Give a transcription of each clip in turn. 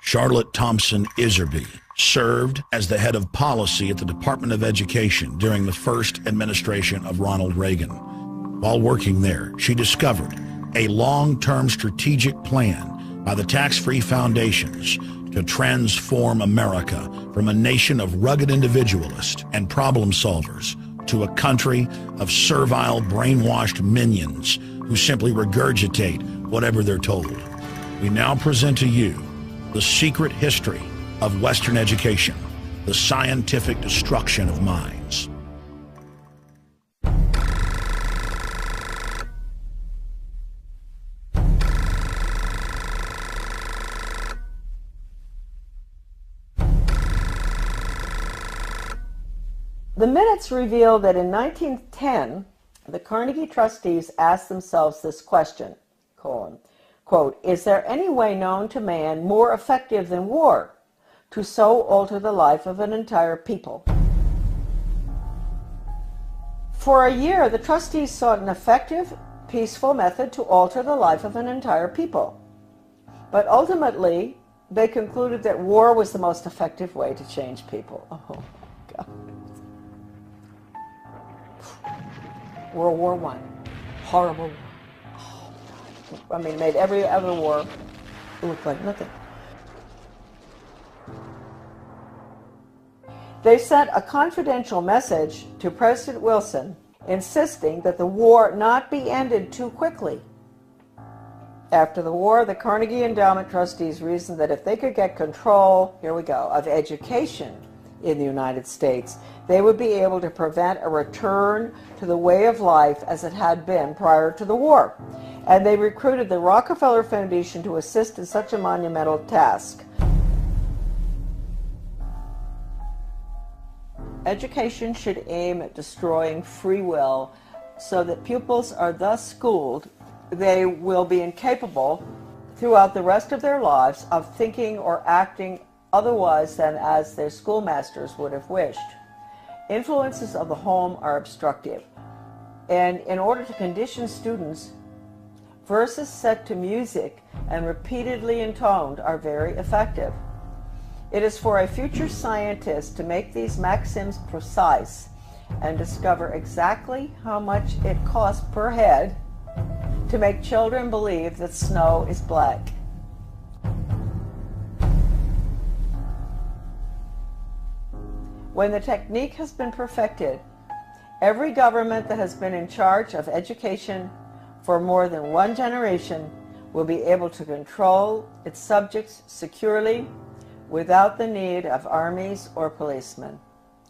Charlotte Thompson Iserby served as the head of policy at the Department of Education during the first administration of Ronald Reagan. While working there, she discovered a long-term strategic plan by the tax-free foundations to transform America from a nation of rugged individualists and problem solvers to a country of servile, brainwashed minions who simply regurgitate whatever they're told. We now present to you the secret history of Western education, the scientific destruction of minds. The minutes reveal that in 1910, the Carnegie trustees asked themselves this question, quote, "Is there any way known to man more effective than war to so alter the life of an entire people?" For a year, the trustees sought an effective, peaceful method to alter the life of an entire people. But ultimately, they concluded that war was the most effective way to change people. Oh, my God. World War I. Horrible war. Oh, God. I mean, it made every other war look like nothing. They sent a confidential message to President Wilson insisting that the war not be ended too quickly. After the war, the Carnegie Endowment trustees reasoned that if they could get control, here we go, of education in the United States, they would be able to prevent a return to the way of life as it had been prior to the war. And they recruited the Rockefeller Foundation to assist in such a monumental task. Education should aim at destroying free will so that pupils are thus schooled they will be incapable throughout the rest of their lives of thinking or acting otherwise than as their schoolmasters would have wished. Influences of the home are obstructive, and in order to condition students, verses set to music and repeatedly intoned are very effective. It is for a future scientist to make these maxims precise and discover exactly how much it costs per head to make children believe that snow is black. When the technique has been perfected, every government that has been in charge of education for more than one generation will be able to control its subjects securely without the need of armies or policemen."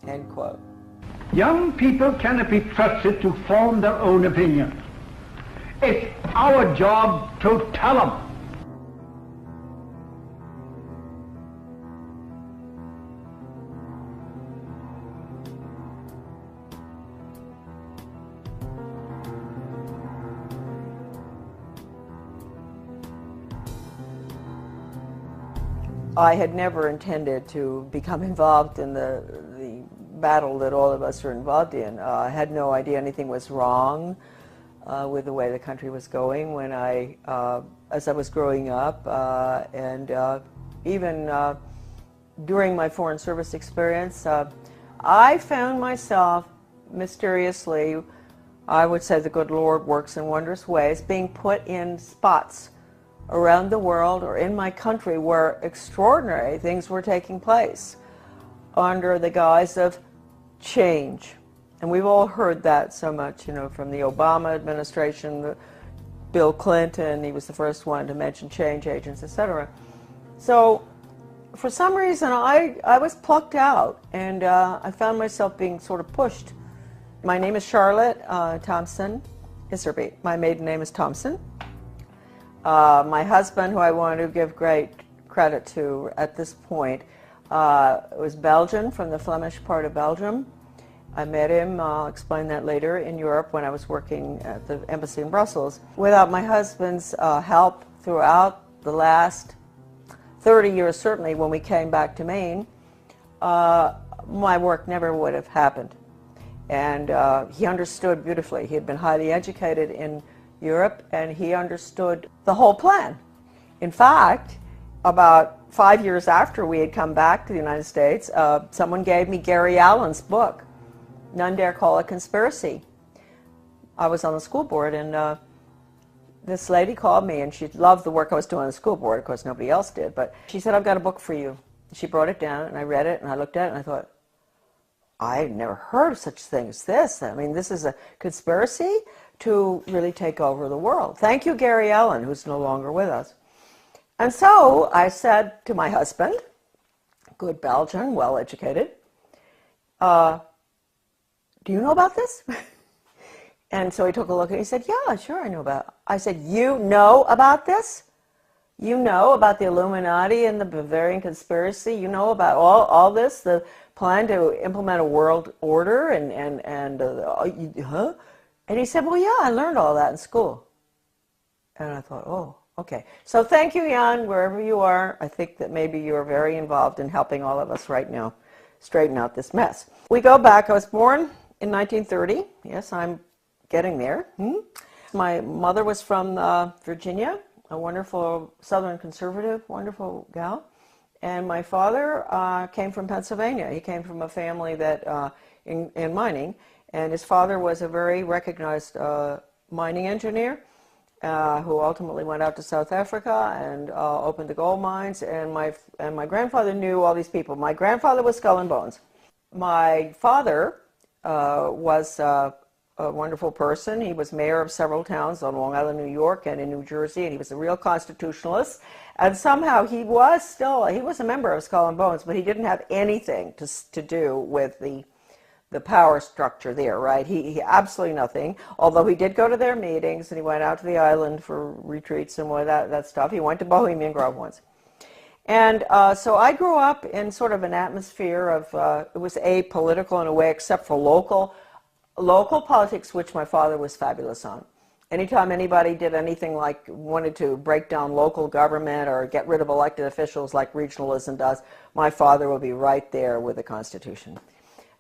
End quote. Young people cannot be trusted to form their own opinion. It's our job to tell them. I had never intended to become involved in the battle that all of us are involved in. I had no idea anything was wrong with the way the country was going when as I was growing up, and even during my Foreign Service experience, I found myself mysteriously, I would say the good Lord works in wondrous ways, being put in spots around the world or in my country where extraordinary things were taking place under the guise of change. And we've all heard that so much, you know, from the Obama administration, Bill Clinton, he was the first one to mention change agents, etc. So for some reason I was plucked out, and I found myself being sort of pushed. My name is Charlotte Thompson Iserby. My maiden name is Thompson. My husband, who I want to give great credit to at this point, was Belgian, from the Flemish part of Belgium. I met him, I'll explain that later, in Europe when I was working at the embassy in Brussels. Without my husband's help throughout the last 30 years, certainly when we came back to Maine, my work never would have happened. And he understood beautifully. He had been highly educated in Europe, and he understood the whole plan. In fact, about 5 years after we had come back to the United States, someone gave me Gary Allen's book, None Dare Call It Conspiracy. I was on the school board, and this lady called me, and she loved the work I was doing on the school board. Of course, nobody else did, but she said, I've got a book for you. She brought it down, and I read it, and I looked at it, and I thought, I've never heard of such a thing as this. I mean, this is a conspiracy to really take over the world. Thank you, Gary Allen, who's no longer with us. And so I said to my husband, good Belgian, well-educated, do you know about this? And so he took a look and he said, yeah, sure, I know about it. I said, you know about this? You know about the Illuminati and the Bavarian conspiracy? You know about all this, the plan to implement a world order? Huh? And he said, well, yeah, I learned all that in school. And I thought, oh, okay. So thank you, Jan, wherever you are. I think that maybe you are very involved in helping all of us right now straighten out this mess. We go back. I was born in 1930. Yes, I'm getting there. My mother was from Virginia, a wonderful Southern conservative, wonderful gal. And my father came from Pennsylvania. He came from a family that in mining, and his father was a very recognized mining engineer who ultimately went out to South Africa and opened the gold mines. And my grandfather knew all these people. My grandfather was Skull and Bones. My father was a wonderful person. He was mayor of several towns on Long Island, New York, and in New Jersey, and he was a real constitutionalist. And somehow he was a member of Skull and Bones, but he didn't have anything to do with the power structure there, right? He absolutely nothing, although he did go to their meetings, and he went out to the island for retreats and all that stuff. He went to Bohemian Grove once. And so I grew up in sort of an atmosphere of, it was apolitical in a way, except for local politics, which my father was fabulous on. Anytime anybody did anything like wanted to break down local government or get rid of elected officials like regionalism does, my father would be right there with the Constitution.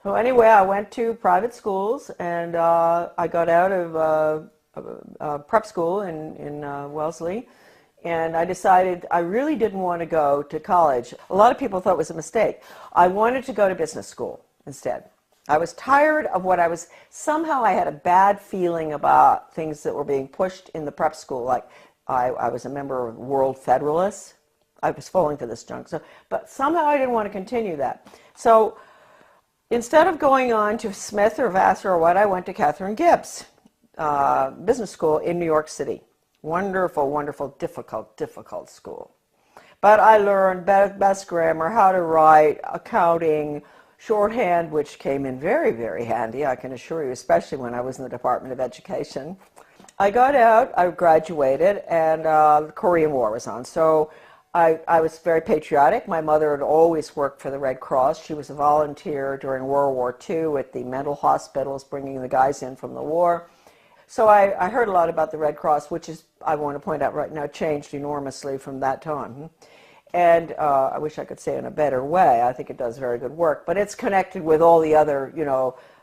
So anyway, I went to private schools, and I got out of prep school in Wellesley, and I decided I really didn't want to go to college. A lot of people thought it was a mistake. I wanted to go to business school instead. I was tired of somehow I had a bad feeling about things that were being pushed in the prep school. Like I was a member of World Federalists. I was falling for this junk. But somehow I didn't want to continue that. So instead of going on to Smith or Vassar or what, I went to Catherine Gibbs Business School in New York City. Wonderful, wonderful, difficult school. But I learned best grammar, how to write, accounting, shorthand, which came in very, very handy, I can assure you, especially when I was in the Department of Education. I got out, I graduated, and the Korean War was on. So I was very patriotic. My mother had always worked for the Red Cross. She was a volunteer during World War II at the mental hospitals, bringing the guys in from the war. So I heard a lot about the Red Cross, which is, I want to point out right now, changed enormously from that time. And I wish I could say in a better way. I think it does very good work. But it's connected with all the other,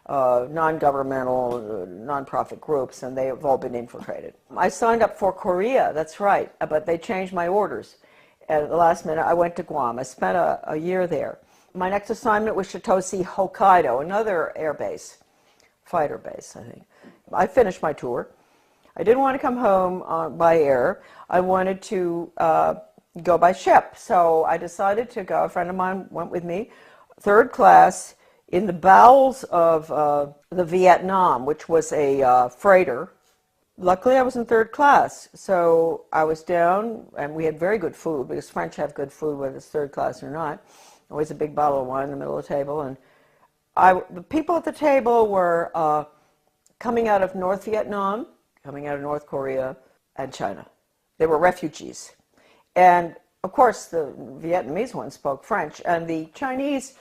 non-governmental, non-profit groups, and they have all been infiltrated. I signed up for Korea, that's right, but they changed my orders. At the last minute, I went to Guam. I spent a year there. My next assignment was Chitose, Hokkaido, another air base, fighter base, I think. I finished my tour. I didn't want to come home by air. I wanted to go by ship. So I decided to go. A friend of mine went with me, third class, in the bowels of the Vietnam, which was a freighter. Luckily, I was in third class. So I was down, and we had very good food, because French have good food, whether it's third class or not. Always a big bottle of wine in the middle of the table. And the people at the table were coming out of North Vietnam, coming out of North Korea, and China. They were refugees. And, of course, the Vietnamese ones spoke French, and the Chinese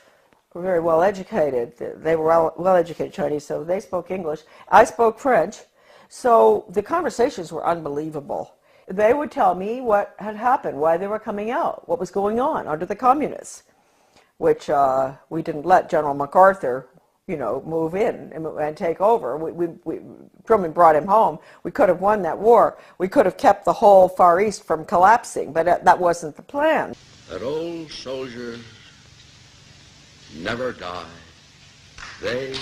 were very well educated. They were well educated Chinese, so they spoke English. I spoke French, so the conversations were unbelievable. They would tell me what had happened, why they were coming out, what was going on under the communists, which we didn't let General MacArthur, you know, move in and take over. Truman brought him home. We could have won that war. We could have kept the whole Far East from collapsing, but that wasn't the plan. That old soldiers never die. They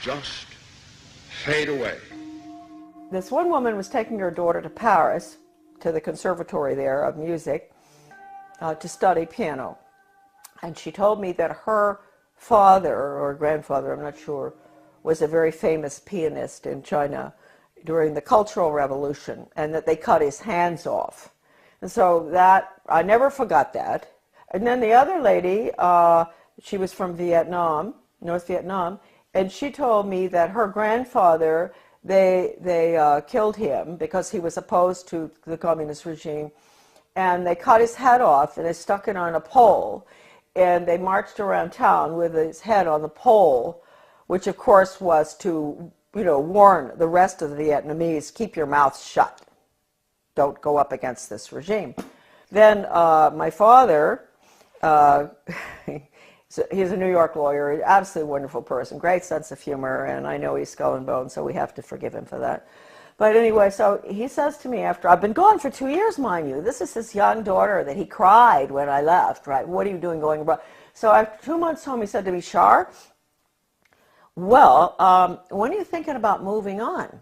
just fade away. This one woman was taking her daughter to Paris, to the conservatory there of music, to study piano. And she told me that her father, or grandfather, I'm not sure, was a very famous pianist in China during the Cultural Revolution, and that they cut his hands off. And so that, I never forgot that. And then the other lady, she was from Vietnam, North Vietnam, and she told me that her grandfather, they killed him because he was opposed to the communist regime, and they cut his head off and they stuck it on a pole, and they marched around town with his head on the pole, which of course was to, you know, warn the rest of the Vietnamese, keep your mouth shut. Don't go up against this regime. Then my father, he's a New York lawyer, absolutely wonderful person, great sense of humor, and I know he's skull and bones, so we have to forgive him for that. But anyway, so he says to me after, I've been gone for 2 years, mind you. This is his young daughter that he cried when I left, right? What are you doing going abroad? So after 2 months home, he said to me, Shar, well, when are you thinking about moving on?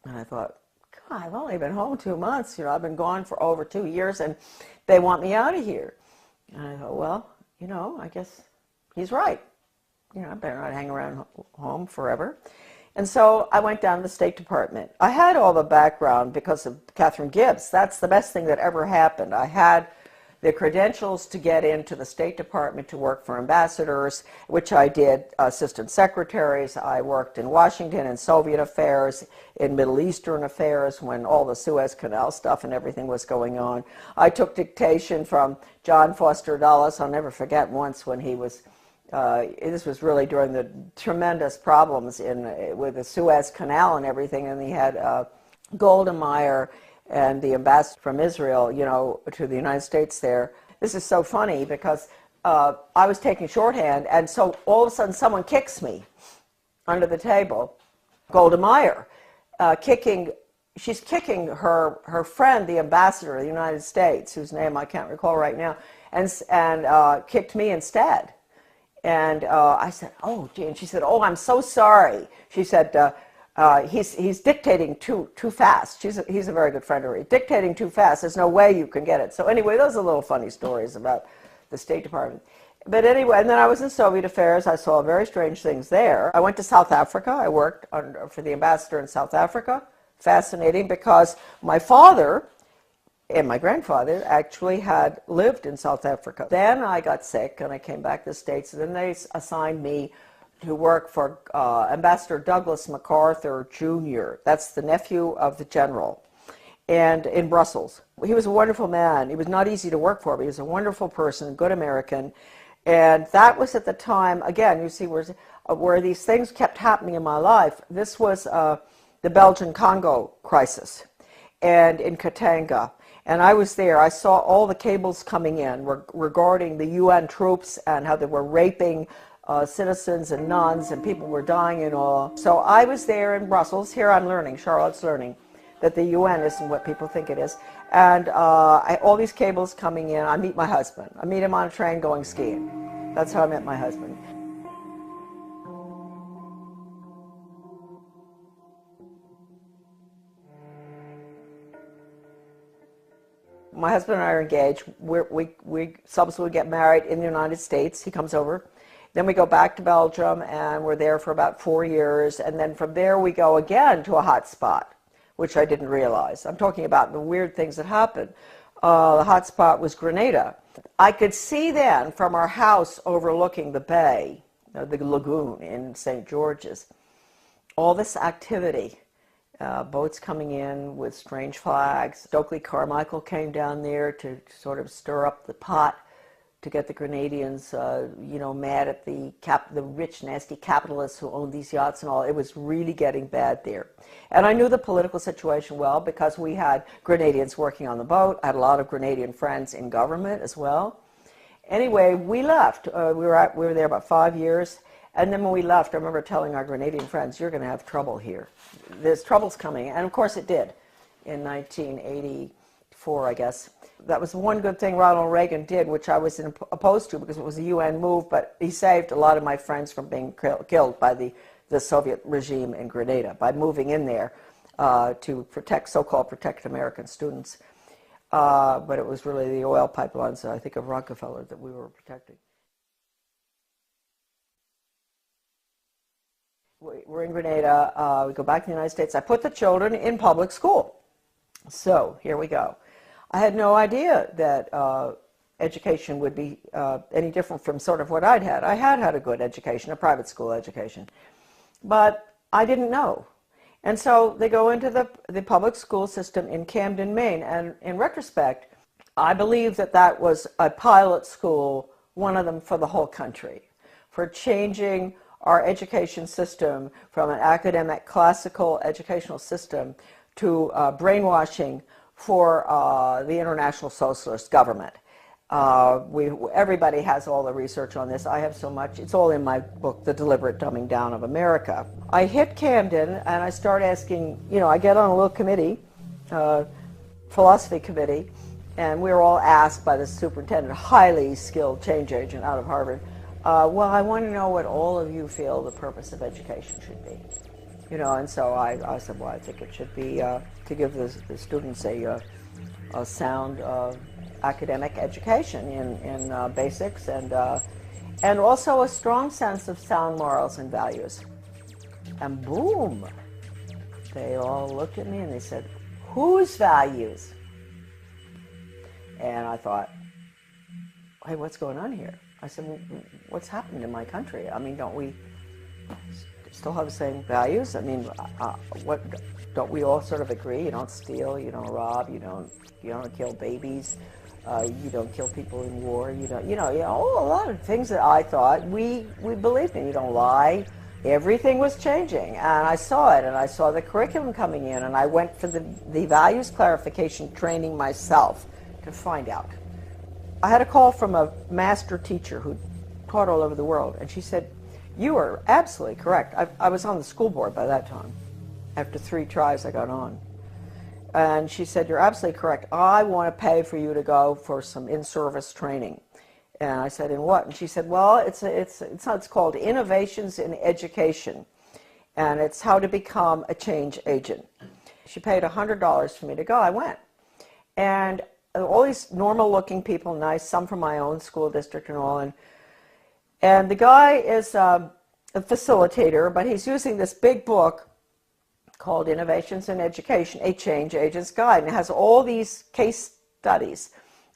And I thought, God, I've only been home 2 months. You know, I've been gone for over 2 years, and they want me out of here. And I thought, well, you know, I guess he's right. You know, I better not hang around home forever. And so I went down to the State Department. I had all the background because of Catherine Gibbs. That's the best thing that ever happened. I had the credentials to get into the State Department to work for ambassadors, which I did, assistant secretaries. I worked in Washington in Soviet affairs, in Middle Eastern affairs when all the Suez Canal stuff and everything was going on. I took dictation from John Foster Dulles. I'll never forget once when he was this was really during the tremendous problems with the Suez Canal and everything, and he had Golda Meir and the ambassador from Israel, you know, to the United States there. This is so funny because I was taking shorthand, and so all of a sudden someone kicks me under the table. Golda Meir, she's kicking her friend, the ambassador of the United States, whose name I can't recall right now, and kicked me instead. And I said, oh, gee. And she said, oh, I'm so sorry. She said, he's dictating too fast. He's a very good friend of hers. Dictating too fast. There's no way you can get it. So anyway, those are little funny stories about the State Department. But anyway, and then I was in Soviet affairs. I saw very strange things there. I went to South Africa. I worked for the ambassador in South Africa. Fascinating, because my father and my grandfather actually had lived in South Africa. Then I got sick and I came back to the States, and then they assigned me to work for Ambassador Douglas MacArthur Jr. That's the nephew of the general, and in Brussels. He was a wonderful man. He was not easy to work for, but he was a wonderful person, good American. And that was at the time, again, you see where these things kept happening in my life. This was the Belgian Congo crisis, and in Katanga. And I was there. I saw all the cables coming in regarding the UN troops and how they were raping citizens and nuns, and people were dying and all. So I was there in Brussels. Here I'm learning, Charlotte's learning, that the UN isn't what people think it is. And all these cables coming in. I meet my husband. I meet him on a train going skiing. That's how I met my husband. My husband and I are engaged. We subsequently get married in the United States. He comes over. Then we go back to Belgium, and we're there for about 4 years. And then from there we go again to a hot spot, which I didn't realize. I'm talking about the weird things that happened. The hot spot was Grenada. I could see then from our house overlooking the bay, the lagoon in St. George's, all this activity. Boats coming in with strange flags. Stokely Carmichael came down there to sort of stir up the pot to get the Grenadians, mad at the rich, nasty capitalists who owned these yachts and all. It was really getting bad there. And I knew the political situation well because we had Grenadians working on the boat. I had a lot of Grenadian friends in government as well. Anyway, we left. We were there about 5 years. And then when we left, I remember telling our Grenadian friends, you're going to have trouble here. There's troubles coming. And of course it did in 1984, I guess. That was one good thing Ronald Reagan did, which I was opposed to because it was a UN move, but he saved a lot of my friends from being killed by the Soviet regime in Grenada by moving in there to protect, so-called protect American students. But it was really the oil pipelines, I think, of Rockefeller that we were protecting. We're in Grenada. We go back to the United States. I put the children in public school. So here we go. I had no idea that education would be any different from sort of what I'd had. I had had a good education, a private school education, but I didn't know. And so they go into the public school system in Camden, Maine, and in retrospect, I believe that that was a pilot school, one of them for the whole country, for changing our education system from an academic, classical educational system to brainwashing for the international socialist government. Everybody has all the research on this. I have so much. It's all in my book, The Deliberate Dumbing Down of America. I hit Camden and I start asking, I get on a little committee, philosophy committee, and we were all asked by the superintendent, a highly skilled change agent out of Harvard, well, I want to know what all of you feel the purpose of education should be. And so I said, well, I think it should be to give the students a sound academic education in basics and also a strong sense of sound morals and values. And boom, they all looked at me and they said, whose values? And I thought, hey, what's going on here? I said, well, what's happened in my country? I mean, don't we still have the same values? I mean, don't we all sort of agree? You don't steal, you don't rob, you don't kill babies, you don't kill people in war, a lot of things that I thought we believed in. You don't lie. Everything was changing, and I saw it, and I saw the curriculum coming in, and I went for the values clarification training myself to find out. I had a call from a master teacher who taught all over the world, and she said, you are absolutely correct. I was on the school board by that time. After 3 tries, I got on. And she said, you're absolutely correct. I want to pay for you to go for some in-service training. And I said, in what? And she said, well, it's called Innovations in Education, and it's how to become a change agent. She paid $100 for me to go. I went. And all these normal-looking people, nice, some from my own school district and all, and the guy is a facilitator, but he's using this big book called Innovations in Education, a Change Agent's Guide, and it has all these case studies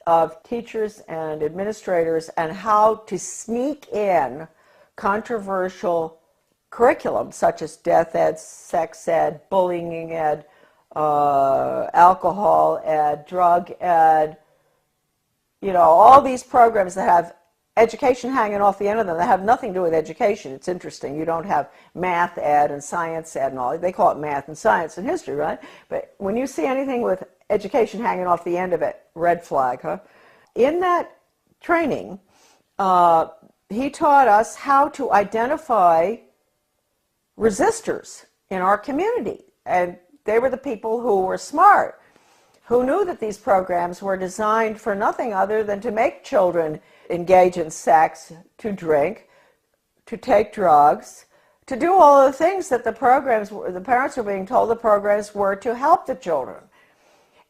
of teachers and administrators and how to sneak in controversial curriculum such as death ed, sex ed, bullying ed, alcohol ed, drug ed, all these programs that have education hanging off the end of them that have nothing to do with education. It's interesting. You don't have math ed and science ed and all. They call it math and science and history, right? But when you see anything with education hanging off the end of it, red flag, huh? In that training, he taught us how to identify resistors in our community. And they were the people who were smart, who knew that these programs were designed for nothing other than to make children engage in sex, to drink, to take drugs, to do all of the things that the parents were being told the programs were to help the children.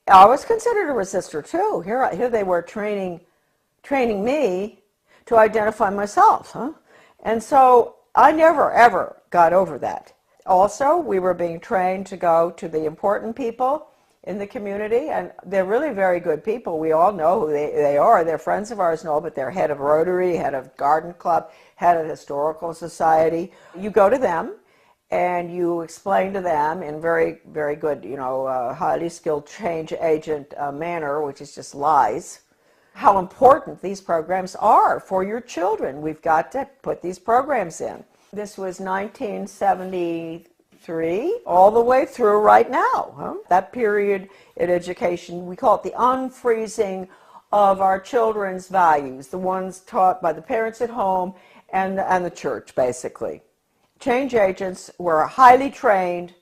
I was considered a resistor too. Here they were training me to identify myself, huh? And so I never ever got over that. Also, we were being trained to go to the important people in the community, and they're really very good people. We all know who they are. They're friends of ours and all, but they're head of Rotary, head of Garden Club, head of Historical Society. You go to them and you explain to them in very, very good, highly skilled change agent manner, which is just lies, how important these programs are for your children. We've got to put these programs in. This was 1973, all the way through right now. Huh? That period in education, we call it the unfreezing of our children's values, the ones taught by the parents at home and the church, basically. Change agents were highly trained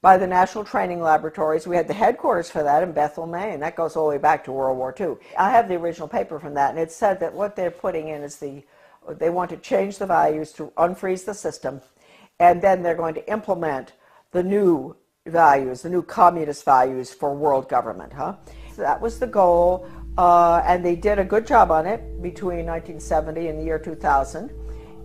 by the National Training Laboratories. We had the headquarters for that in Bethel, Maine. That goes all the way back to World War II. I have the original paper from that, and it said that what they're putting in is they want to change the values to unfreeze the system, and then they're going to implement the new values, the new communist values for world government. So that was the goal, and they did a good job on it between 1970 and the year 2000.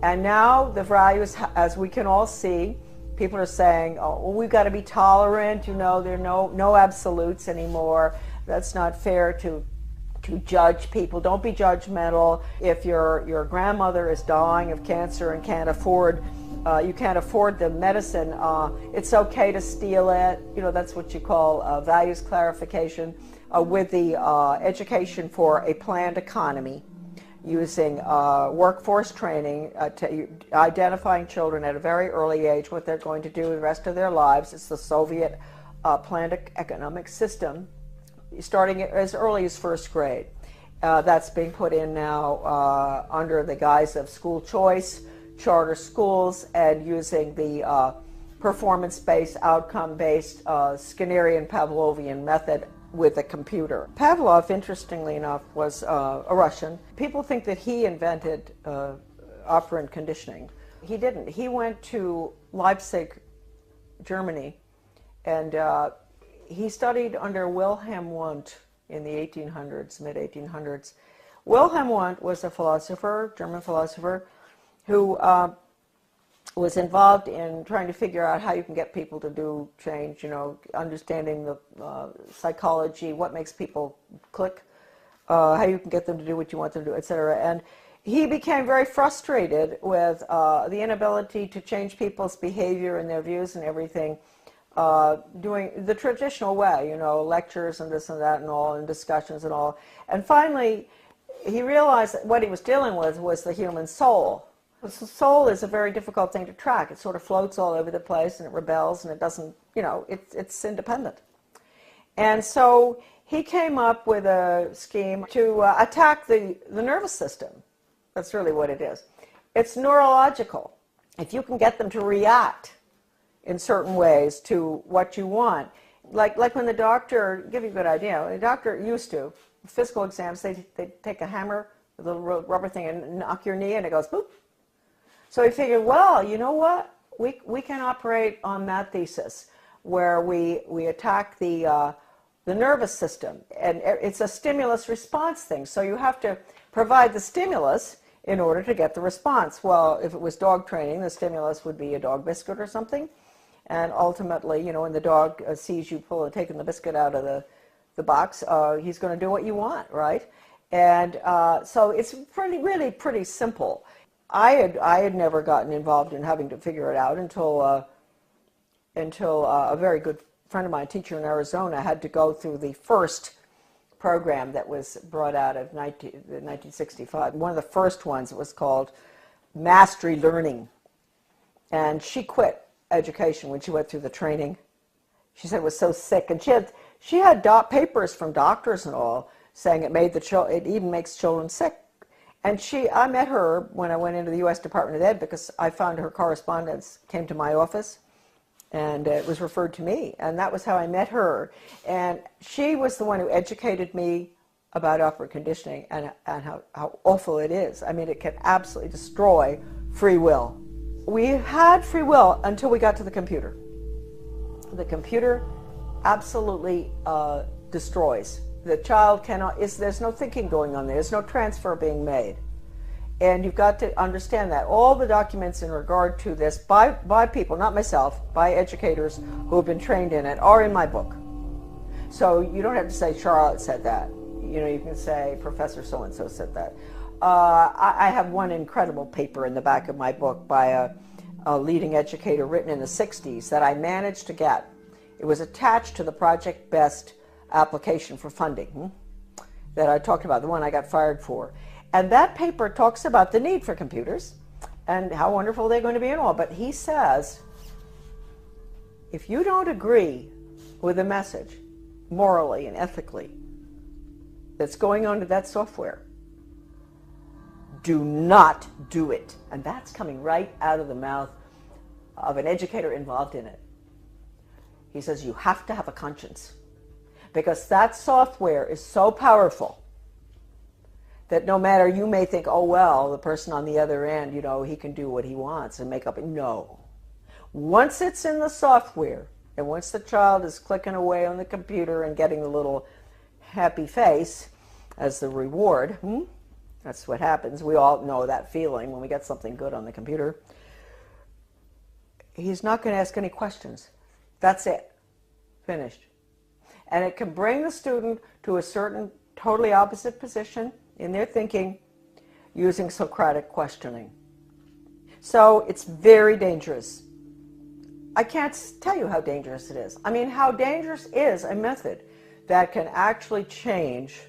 And now the values, as we can all see, people are saying, oh, well, we've got to be tolerant, there are no absolutes anymore. That's not fair to judge people. Don't be judgmental. If your grandmother is dying of cancer and you can't afford the medicine, it's okay to steal it. That's what you call values clarification. With the education for a planned economy, using workforce training, identifying children at a very early age, what they're going to do the rest of their lives. It's the Soviet planned economic system, starting as early as first grade. That's being put in now under the guise of school choice, charter schools, and using the performance-based, outcome-based Skinnerian Pavlovian method with a computer. Pavlov, interestingly enough, was a Russian. People think that he invented operant conditioning. He didn't. He went to Leipzig, Germany, and he studied under Wilhelm Wundt in the 1800s, mid-1800s. Wilhelm Wundt was a philosopher, German philosopher, who was involved in trying to figure out how you can get people to do change, understanding the psychology, what makes people click, how you can get them to do what you want them to do, etc. And he became very frustrated with the inability to change people's behavior and their views and everything, doing the traditional way, lectures and this and that and all, and discussions and all. And finally, he realized that what he was dealing with was the human soul. The soul is a very difficult thing to track. It sort of floats all over the place, and it rebels, and it doesn't, it's independent. And so he came up with a scheme to attack the nervous system. That's really what it is. It's neurological. If you can get them to react in certain ways to what you want, like when the doctor, give you a good idea, the doctor used to, physical exams, they take a hammer, a little rubber thing, and knock your knee, and it goes boop. So he figured, well, you know what? We can operate on that thesis, where we attack the nervous system, and it's a stimulus response thing. So you have to provide the stimulus in order to get the response. Well, if it was dog training, the stimulus would be a dog biscuit or something, and ultimately, when the dog sees you taking the biscuit out of the box, he's going to do what you want, right? And so it's really pretty simple. I had never gotten involved in having to figure it out until a very good friend of mine, a teacher in Arizona, had to go through the first program that was brought out of 1965. One of the first ones was called Mastery Learning. And she quit education when she went through the training. She said it was so sick. And she had papers from doctors and all saying it even makes children sick. And I met her when I went into the U.S. Department of Ed, because I found her correspondence came to my office, and it was referred to me. And that was how I met her. And she was the one who educated me about operant conditioning and how awful it is. I mean, it can absolutely destroy free will. We had free will until we got to the computer. The computer absolutely destroys. The child there's no thinking going on there. There's no transfer being made. And you've got to understand that. All the documents in regard to this by people, not myself, by educators who have been trained in it, are in my book. So you don't have to say Charlotte said that. You can say Professor so-and-so said that. I have one incredible paper in the back of my book by a leading educator written in the 60s that I managed to get. It was attached to the Project Best application for funding that I talked about, the one I got fired for. And that paper talks about the need for computers and how wonderful they're going to be and all. But he says, if you don't agree with the message morally and ethically that's going on to that software, Do not do it. And that's coming right out of the mouth of an educator involved in it. He says you have to have a conscience, because that software is so powerful that no matter, you may think, oh, well, the person on the other end, you know, he can do what he wants and make up. No. Once it's in the software, and once the child is clicking away on the computer and getting the little happy face as the reward, that's what happens. We all know that feeling when we get something good on the computer. He's not going to ask any questions. That's it. Finished. And it can bring the student to a certain totally opposite position in their thinking using Socratic questioning. So it's very dangerous. I can't tell you how dangerous it is. I mean, how dangerous is a method that can actually change,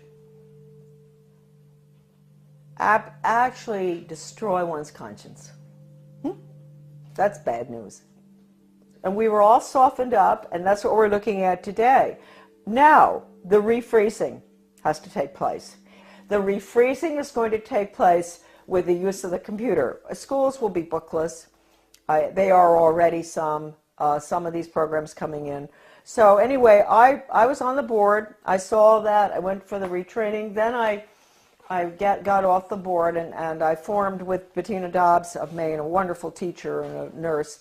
actually destroy one's conscience. That's bad news. And we were all softened up, and that's what we're looking at today. Now, the refreezing has to take place. The refreezing is going to take place with the use of the computer. Schools will be bookless. They are already some of these programs coming in. So anyway, I was on the board. I saw that. I went for the retraining. Then I got off the board, and I formed with Bettina Dobbs of Maine, a wonderful teacher and a nurse.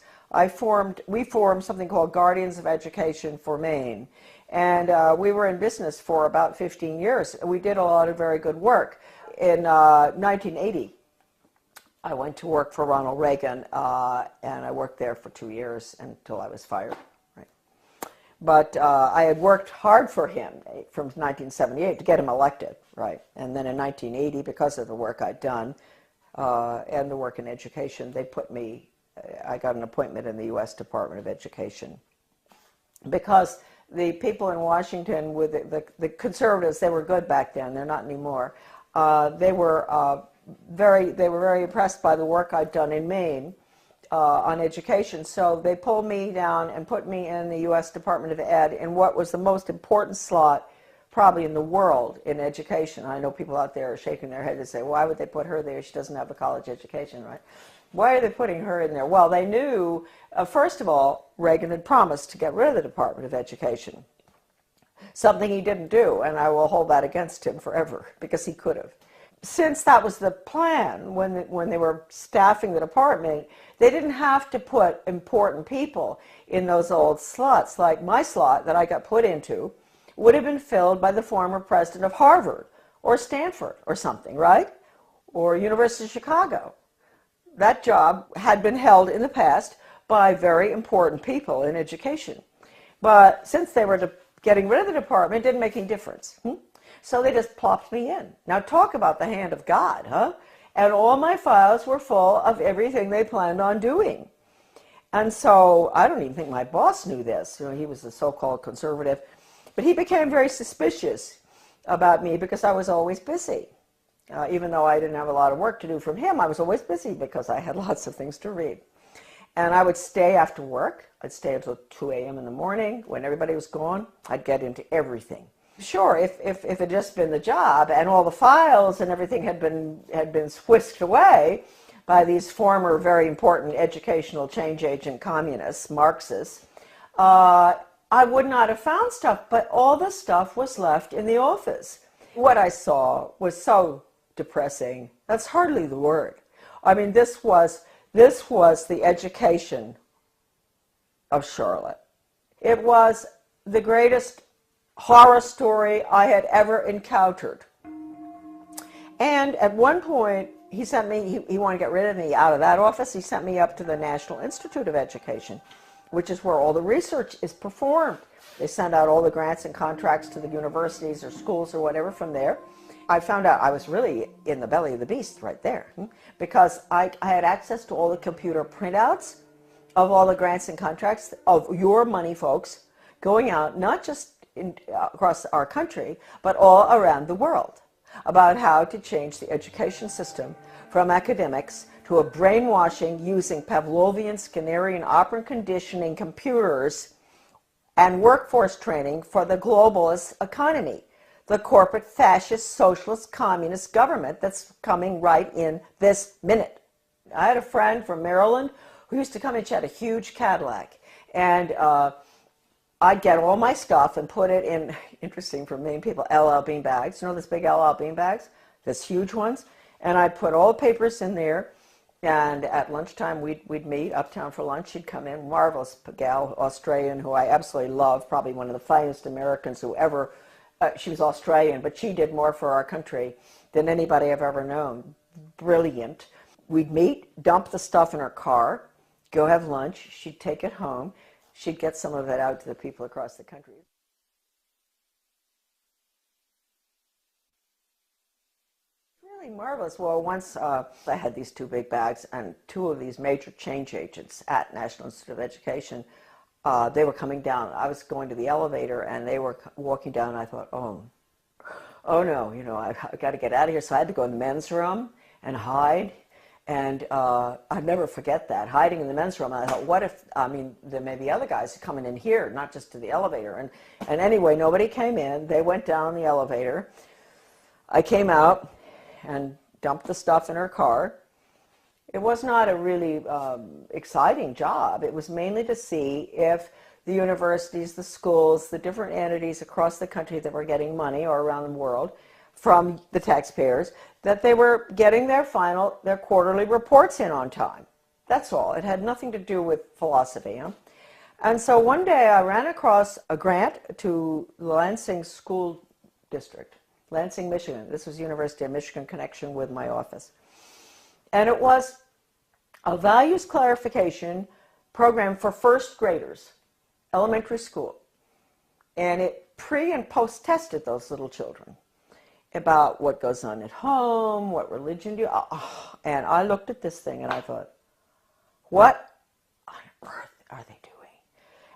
We formed something called Guardians of Education for Maine. And we were in business for about 15 years. We did a lot of very good work. In 1980, I went to work for Ronald Reagan, and I worked there for 2 years until I was fired. Right? But I had worked hard for him from 1978 to get him elected. Right? And then in 1980, because of the work I'd done and the work in education, I got an appointment in the U.S. Department of Education. Because the people in Washington, with the conservatives, they were good back then. They're not anymore. They were very impressed by the work I'd done in Maine on education. So they pulled me down and put me in the U.S. Department of Ed in what was the most important slot probably in the world in education. I know people out there are shaking their head and say, why would they put her there? She doesn't have a college education, right? Why are they putting her in there? Well, they knew, first of all, Reagan had promised to get rid of the Department of Education, something he didn't do, and I will hold that against him forever, because he could have. Since that was the plan, when they were staffing the department, they didn't have to put important people in those old slots. Like my slot that I got put into would have been filled by the former president of Harvard or Stanford or something, right? Or University of Chicago. That job had been held in the past by very important people in education. But since they were getting rid of the department, it didn't make any difference. So they just plopped me in. Now talk about the hand of God, huh? And all my files were full of everything they planned on doing. And so I don't even think my boss knew this. You know, he was a so-called conservative. But he became very suspicious about me because I was always busy. Even though I didn't have a lot of work to do from him, I was always busy because I had lots of things to read. And I would stay after work. I'd stay until 2 a.m. in the morning. When everybody was gone, I'd get into everything. Sure, if it had just been the job and all the files and everything had been whisked away by these former very important educational change agent communists, Marxists, I would not have found stuff, but all the stuff was left in the office. What I saw was so depressing. That's hardly the word. I mean, this was the education of Charlotte. It was the greatest horror story I had ever encountered. And at one point, he sent me, he wanted to get rid of me out of that office. He sent me up to the National Institute of Education, which is where all the research is performed. They send out all the grants and contracts to the universities or schools or whatever from there. I found out I was really in the belly of the beast right there, because I had access to all the computer printouts of all the grants and contracts of your money folks going out, not just across our country, but all around the world, about how to change the education system from academics to a brainwashing using Pavlovian, Skinnerian, operant conditioning computers and workforce training for the globalist economy. the corporate fascist socialist communist government that's coming right in this minute. I had a friend from Maryland who used to come and she had a huge Cadillac, and I'd get all my stuff and put it in, interesting for many people, LL bean bags. You know those big LL bean bags? Those huge ones? And I'd put all the papers in there, and at lunchtime we'd meet uptown for lunch. She'd come in, marvelous gal, Australian, who I absolutely love, probably one of the finest Americans who ever, she was Australian, but she did more for our country than anybody I've ever known. Brilliant. We'd meet, dump the stuff in her car, go have lunch. She'd take it home. She'd get some of it out to the people across the country. Really marvelous. Well, once I had these two big bags, and two of these major change agents at National Institute of Education, they were coming down. I was going to the elevator, and they were walking down, and I thought, oh no, you know, I've got to get out of here. So I had to go in the men's room and hide. And I'd never forget that, hiding in the men's room. And I thought, what if, I mean, there may be other guys coming in here, not just to the elevator. And anyway, nobody came in. They went down the elevator. I came out and dumped the stuff in her car. It was not a really exciting job. It was mainly to see if the universities, the schools, the different entities across the country that were getting money, or around the world, from the taxpayers, that they were getting their quarterly reports in on time. That's all. It had nothing to do with philosophy. Huh? And so one day I ran across a grant to Lansing School District, Lansing, Michigan. This was University of Michigan connection with my office. And it was a values clarification program for first graders, elementary school. And it pre and post tested those little children about what goes on at home, what religion do you... And I looked at this thing and I thought, what on earth are they doing?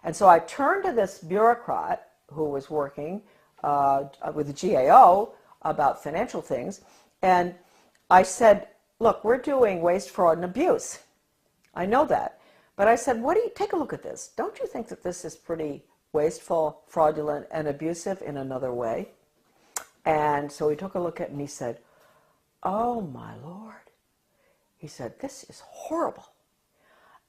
And so I turned to this bureaucrat who was working with the GAO about financial things, and I said, look, we're doing waste, fraud, and abuse. I know that. But I said, take a look at this. Don't you think that this is pretty wasteful, fraudulent, and abusive in another way? And so he took a look at it and he said, oh my Lord. He said, this is horrible.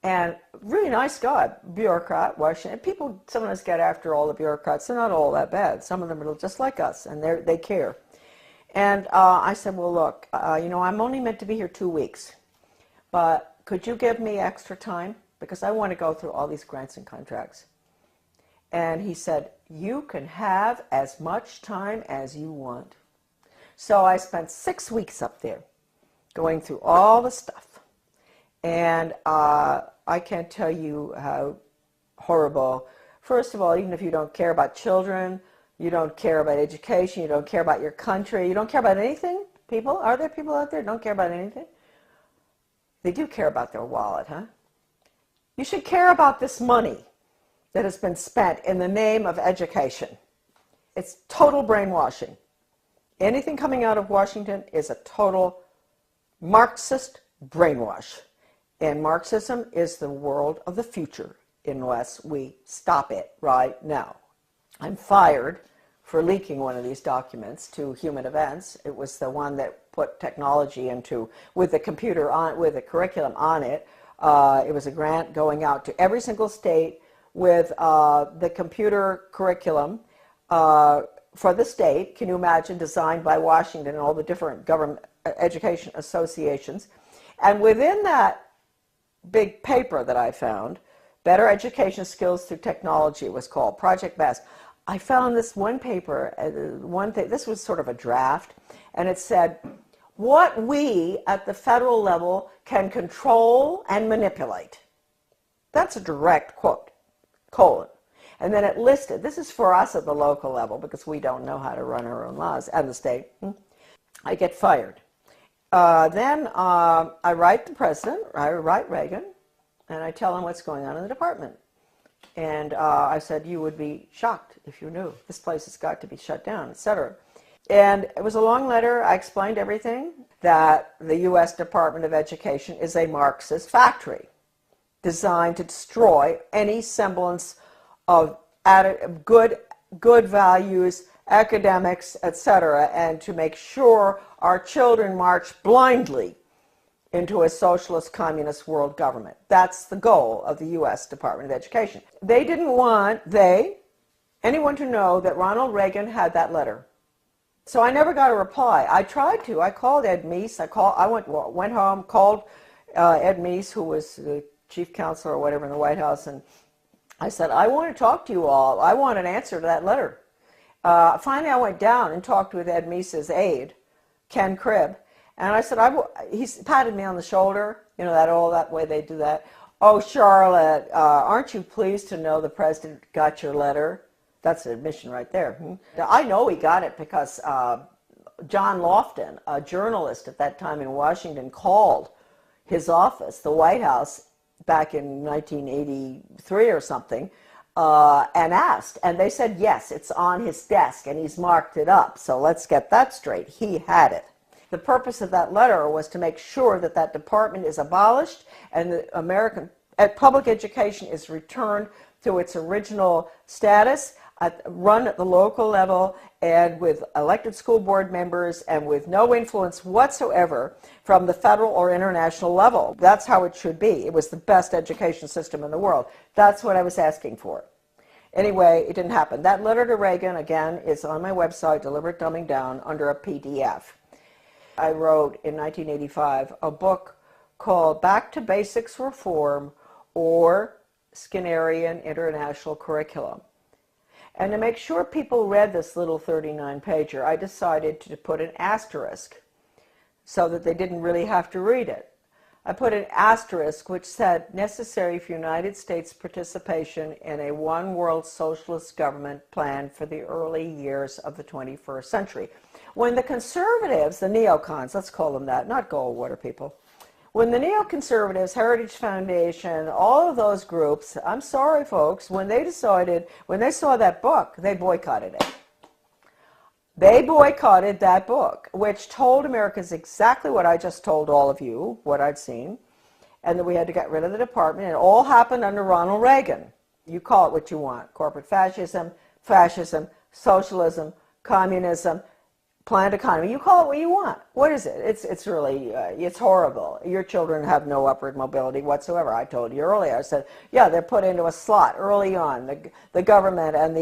And really nice guy, bureaucrat, Washington. People sometimes get after all the bureaucrats. They're not all that bad. Some of them are just like us, and they care. And I said, well, look, you know, I'm only meant to be here 2 weeks, but could you give me extra time? Because I want to go through all these grants and contracts. And he said, you can have as much time as you want. So I spent 6 weeks up there going through all the stuff. And I can't tell you how horrible. First of all, even if you don't care about children, you don't care about education, you don't care about your country, you don't care about anything, people? Are there people out there who don't care about anything? They do care about their wallet, huh? You should care about this money that has been spent in the name of education. It's total brainwashing. Anything coming out of Washington is a total Marxist brainwash. And Marxism is the world of the future unless we stop it right now. I'm fired for leaking one of these documents to Human Events. It was the one that put technology into, with the computer on, with the curriculum on it. It was a grant going out to every single state with the computer curriculum for the state. Can you imagine, designed by Washington and all the different government education associations. And within that big paper that I found, Better Education Skills Through Technology, it was called, Project Best. I found this one paper, this was sort of a draft, and it said, what we at the federal level can control and manipulate. That's a direct quote, colon. And then it listed, this is for us at the local level because we don't know how to run our own laws, and the state. I get fired. Then I write the president, I write Reagan, and I tell him what's going on in the department. And I said, you would be shocked if you knew. This place has got to be shut down, etc. And it was a long letter. I explained everything, that the U.S. Department of Education is a Marxist factory designed to destroy any semblance of good values academics, etc., and to make sure our children march blindly into a socialist communist world government. That's the goal of the U.S. Department of Education. They didn't want anyone to know that Ronald Reagan had that letter. So I never got a reply. I tried to. I called Ed Meese. I went home, called Ed Meese, who was the chief counselor or whatever in the White House, and I said, I want to talk to you all. I want an answer to that letter. Finally, I went down and talked with Ed Meese's aide, Ken Cribb, and I said, he patted me on the shoulder, you know, that way they do that. Oh, Charlotte, aren't you pleased to know the president got your letter? That's an admission right there. I know he got it because John Lofton, a journalist at that time in Washington, called his office, the White House, back in 1983 or something, and asked. And they said, yes, it's on his desk, and he's marked it up. So let's get that straight. He had it. The purpose of that letter was to make sure that that department is abolished and the American public education is returned to its original status, run at the local level and with elected school board members and with no influence whatsoever from the federal or international level. That's how it should be. It was the best education system in the world. That's what I was asking for. Anyway, it didn't happen. That letter to Reagan, again, is on my website, Deliberate Dumbing Down, under a PDF. I wrote in 1985 a book called Back to Basics Reform or Skinnerian International Curriculum. And to make sure people read this little 39-pager, I decided to put an asterisk so that they didn't really have to read it. I put an asterisk which said, necessary for United States participation in a one-world socialist government plan for the early years of the 21st century. When the conservatives, the neocons, let's call them that, not Goldwater people, when the neoconservatives, Heritage Foundation, all of those groups, I'm sorry folks, when they saw that book, they boycotted it. They boycotted that book, which told Americans exactly what I just told all of you, what I'd seen, and that we had to get rid of the department. It all happened under Ronald Reagan. You call it what you want, corporate fascism, socialism, communism, planned economy. You call it what you want. What is it? It's really, it's horrible. Your children have no upward mobility whatsoever. I told you earlier. I said, yeah, they're put into a slot early on. The government and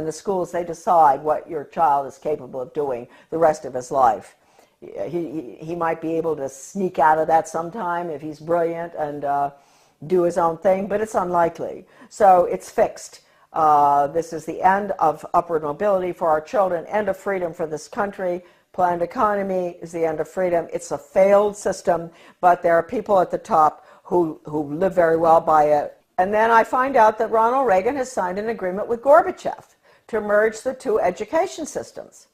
the schools, they decide what your child is capable of doing the rest of his life. He might be able to sneak out of that sometime if he's brilliant and do his own thing, but it's unlikely. So it's fixed. This is the end of upward mobility for our children, end of freedom for this country. Planned economy is the end of freedom. It's a failed system, but there are people at the top who live very well by it. And then I find out that Ronald Reagan has signed an agreement with Gorbachev to merge the two education systems.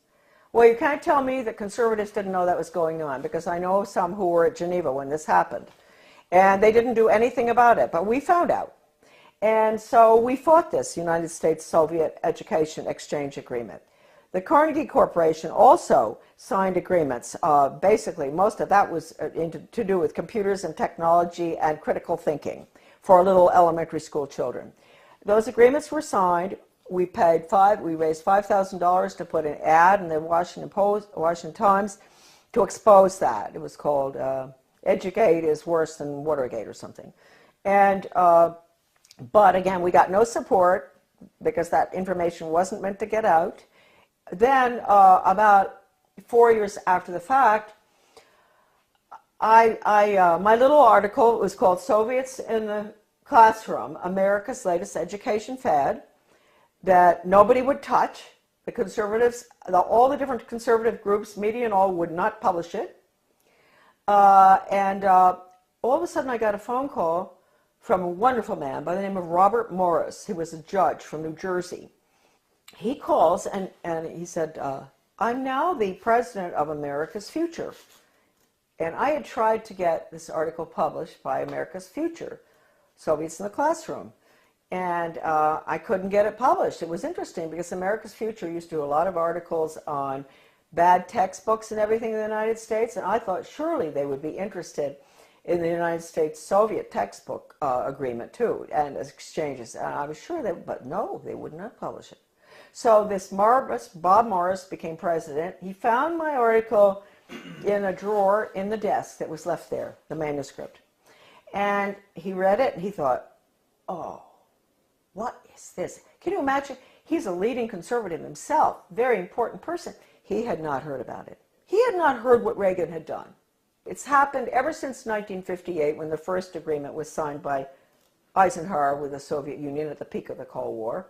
Well, you can't tell me that conservatives didn't know that was going on, because I know some who were at Geneva when this happened. And they didn't do anything about it, but we found out. And so we fought this United States-Soviet Education Exchange Agreement. The Carnegie Corporation also signed agreements. Basically, most of that was to do with computers and technology and critical thinking for little elementary school children. Those agreements were signed. We raised $5,000 to put an ad in the Washington Times to expose that. It was called Educate is Worse Than Watergate or something. And but again, we got no support because that information wasn't meant to get out. Then, about 4 years after the fact, my little article was called Soviets in the Classroom, America's Latest Education Fad, that nobody would touch. The conservatives, all the different conservative groups, media and all, would not publish it. And all of a sudden I got a phone call from a wonderful man by the name of Robert Morris. He was a judge from New Jersey. He calls and he said, I'm now the president of America's Future. And I had tried to get this article published by America's Future, Soviets in the Classroom. And I couldn't get it published. It was interesting because America's Future used to do a lot of articles on bad textbooks and everything in the United States. And I thought surely they would be interested in the United States-Soviet textbook agreement too, and exchanges. And I was sure they would, but no, they would not publish it. So this Marx, Bob Morris, became president. He found my article in a drawer in the desk that was left there, the manuscript. And he read it and he thought, oh, what is this? Can you imagine? He's a leading conservative himself, very important person. He had not heard about it. He had not heard what Reagan had done. It's happened ever since 1958 when the first agreement was signed by Eisenhower with the Soviet Union at the peak of the Cold War.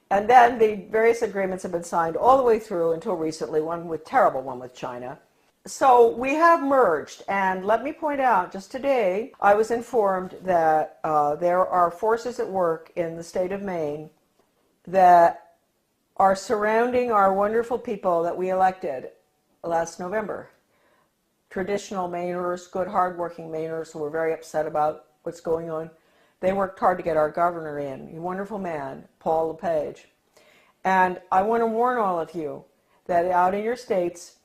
And then the various agreements have been signed all the way through until recently, one with China. So we have merged, and let me point out, just today, I was informed that there are forces at work in the state of Maine that are surrounding our wonderful people that we elected last November. Traditional Mainers, good, hardworking Mainers who were very upset about what's going on. They worked hard to get our governor in, a wonderful man, Paul LePage. And I want to warn all of you that out in your states,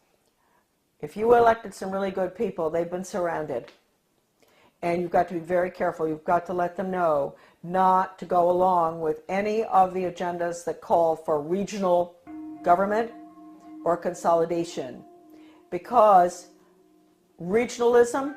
if you elected some really good people, they've been surrounded. And you've got to be very careful. You've got to let them know not to go along with any of the agendas that call for regional government or consolidation. Because regionalism,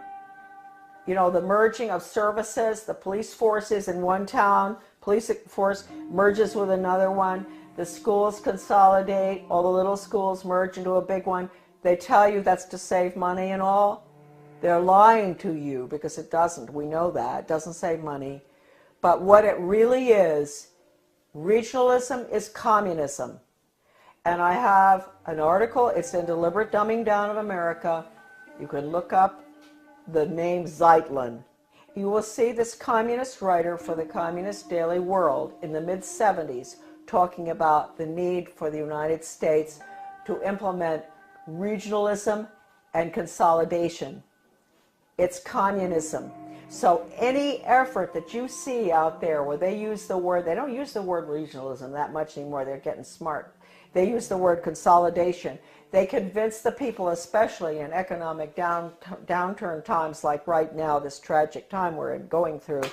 you know, the merging of services, the police forces in one town, police force merges with another one, the schools consolidate, all the little schools merge into a big one. They tell you that's to save money and all. They're lying to you because it doesn't. We know that. It doesn't save money. But what it really is, regionalism is communism. And I have an article, it's in Deliberate Dumbing Down of America. You can look up the name Zeitlin. You will see this communist writer for the Communist Daily World in the mid-70s talking about the need for the United States to implement regionalism and consolidation. It's communism. So any effort that you see out there where they use the word, they don't use the word regionalism that much anymore, they're getting smart. They use the word consolidation. They convince the people, especially in economic downturn times like right now, this tragic time we're going through,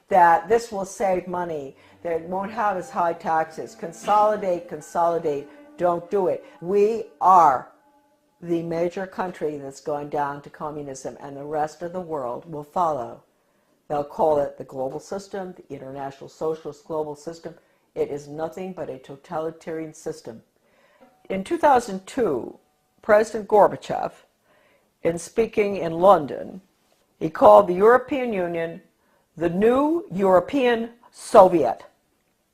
that this will save money, that it won't have as high taxes. Consolidate, consolidate, don't do it. We are the major country that's going down to communism, and the rest of the world will follow. They'll call it the global system, the international socialist global system. It is nothing but a totalitarian system. In 2002, President Gorbachev, in speaking in London, he called the European Union the new European Soviet.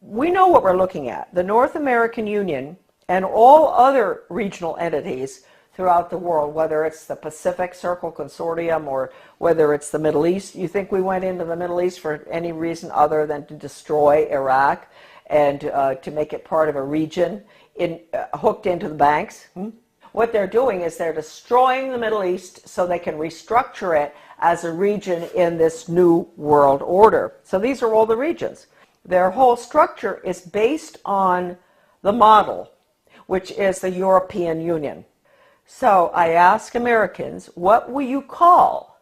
We know what we're looking at. The North American Union and all other regional entities throughout the world, whether it's the Pacific Circle Consortium or whether it's the Middle East. You think we went into the Middle East for any reason other than to destroy Iraq and to make it part of a region hooked into the banks? What they're doing is they're destroying the Middle East so they can restructure it as a region in this new world order. So these are all the regions. Their whole structure is based on the model, which is the European Union. So I ask Americans, what will you call?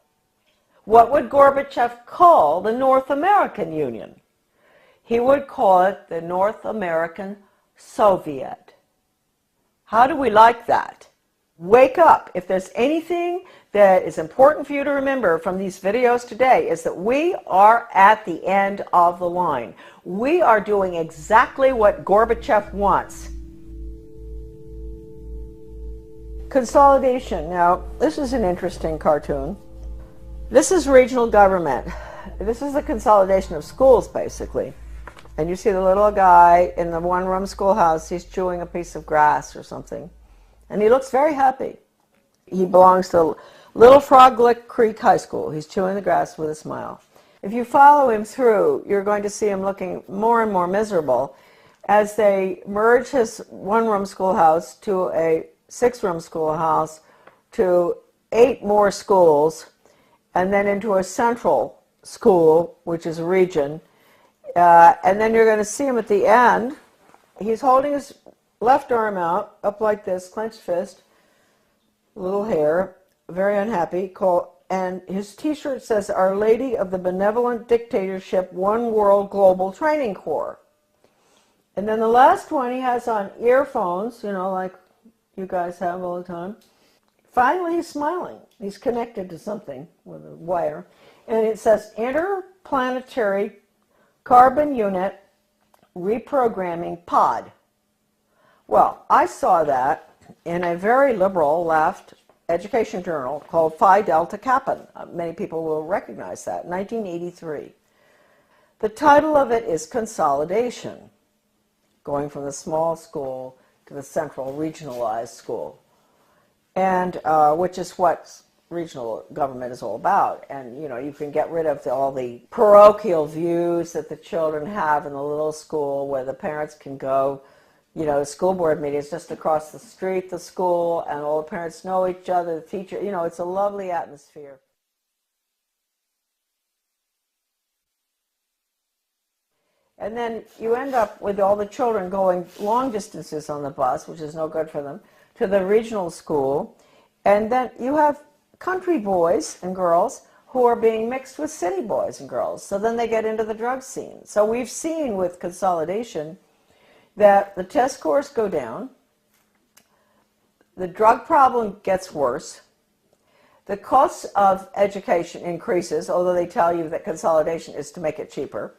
What would Gorbachev call the North American Union? He would call it the North American Soviet. How do we like that? Wake up. If there's anything that is important for you to remember from these videos today, is that we are at the end of the line. We are doing exactly what Gorbachev wants. Consolidation. Now, this is an interesting cartoon. This is regional government. This is the consolidation of schools, basically. And you see the little guy in the one-room schoolhouse, he's chewing a piece of grass or something. And he looks very happy. He belongs to Little Frog Lick Creek High School. He's chewing the grass with a smile. If you follow him through, you're going to see him looking more and more miserable as they merge his one-room schoolhouse to a six-room schoolhouse, to 8 more schools, and then into a central school, which is a region. And then you're going to see him at the end. He's holding his left arm out, up like this, clenched fist, little hair, very unhappy, and his t-shirt says, Our Lady of the Benevolent Dictatorship, One World Global Training Corps. And then the last one, he has on earphones, you know, like you guys have all the time. Finally, he's smiling. He's connected to something with a wire. And it says, Interplanetary Carbon Unit Reprogramming Pod. Well, I saw that in a very liberal left education journal called Phi Delta Kappa. Many people will recognize that, 1983. The title of it is Consolidation, going from the small school to the central regionalized school, and which is what regional government is all about. And you know, you can get rid of all the parochial views that the children have in the little school where the parents can go, you know, school board meetings just across the street, the school, and all the parents know each other, the teacher, you know, it's a lovely atmosphere. And then you end up with all the children going long distances on the bus, which is no good for them, to the regional school. And then you have country boys and girls who are being mixed with city boys and girls. So then they get into the drug scene. So we've seen with consolidation that the test scores go down, the drug problem gets worse, the cost of education increases, although they tell you that consolidation is to make it cheaper.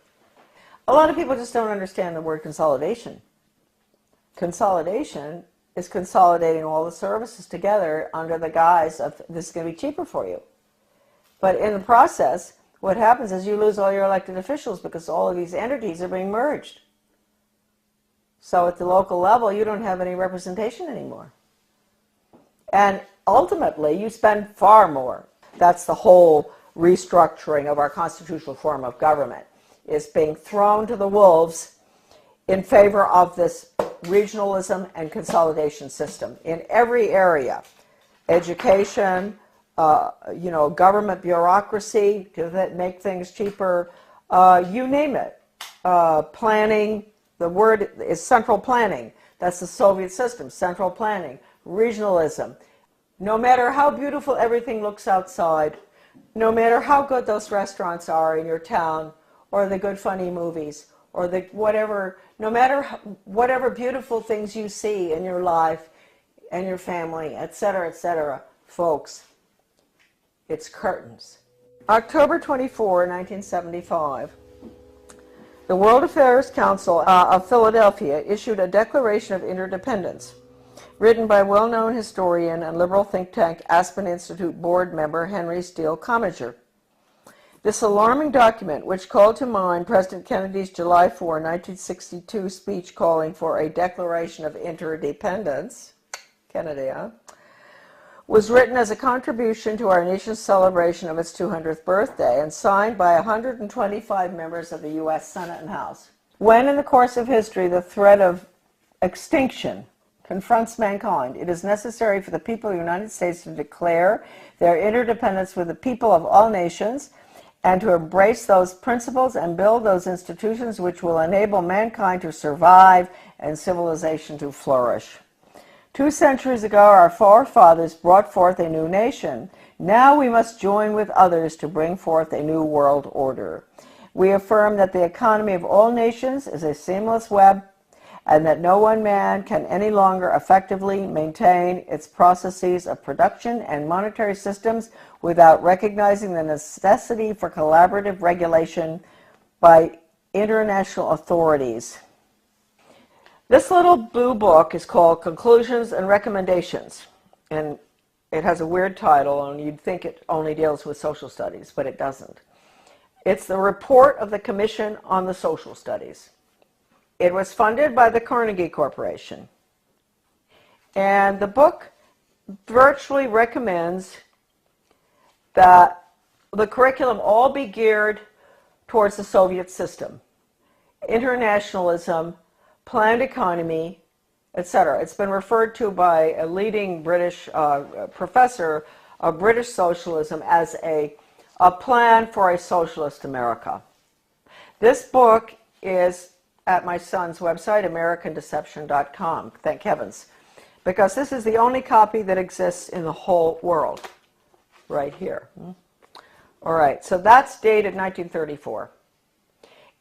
A lot of people just don't understand the word consolidation. Consolidation is consolidating all the services together under the guise of this is going to be cheaper for you. But in the process, what happens is you lose all your elected officials because all of these entities are being merged. So at the local level, you don't have any representation anymore. And ultimately, you spend far more. That's the whole restructuring of our constitutional form of government, is being thrown to the wolves in favor of this regionalism and consolidation system in every area. Education, you know, government bureaucracy to make things cheaper, you name it. Planning, the word is central planning. That's the Soviet system, central planning, regionalism. No matter how beautiful everything looks outside, no matter how good those restaurants are in your town, or the good funny movies, or the whatever, no matter whatever beautiful things you see in your life and your family, etc., folks, it's curtains. October 24, 1975, the World Affairs Council of Philadelphia issued a Declaration of Interdependence, written by well-known historian and liberal think tank Aspen Institute board member Henry Steele Commager. This alarming document, which called to mind President Kennedy's July 4, 1962 speech calling for a Declaration of Interdependence, Kennedy, was written as a contribution to our nation's celebration of its 200th birthday and signed by 125 members of the U.S. Senate and House. When in the course of history the threat of extinction confronts mankind, it is necessary for the people of the United States to declare their interdependence with the people of all nations and to embrace those principles and build those institutions which will enable mankind to survive and civilization to flourish. 2 centuries ago, our forefathers brought forth a new nation. Now we must join with others to bring forth a new world order. We affirm that the economy of all nations is a seamless web and that no one man can any longer effectively maintain its processes of production and monetary systems without recognizing the necessity for collaborative regulation by international authorities. This little blue book is called Conclusions and Recommendations, and it has a weird title, and you'd think it only deals with social studies, but it doesn't. It's the report of the Commission on the Social Studies. It was funded by the Carnegie Corporation, and the book virtually recommends that the curriculum all be geared towards the Soviet system, internationalism, planned economy, etc. It's been referred to by a leading British professor of British socialism as a plan for a socialist America. This book is at my son's website, AmericanDeception.com, thank heavens, because this is the only copy that exists in the whole world, right here. All right, so that's dated 1934.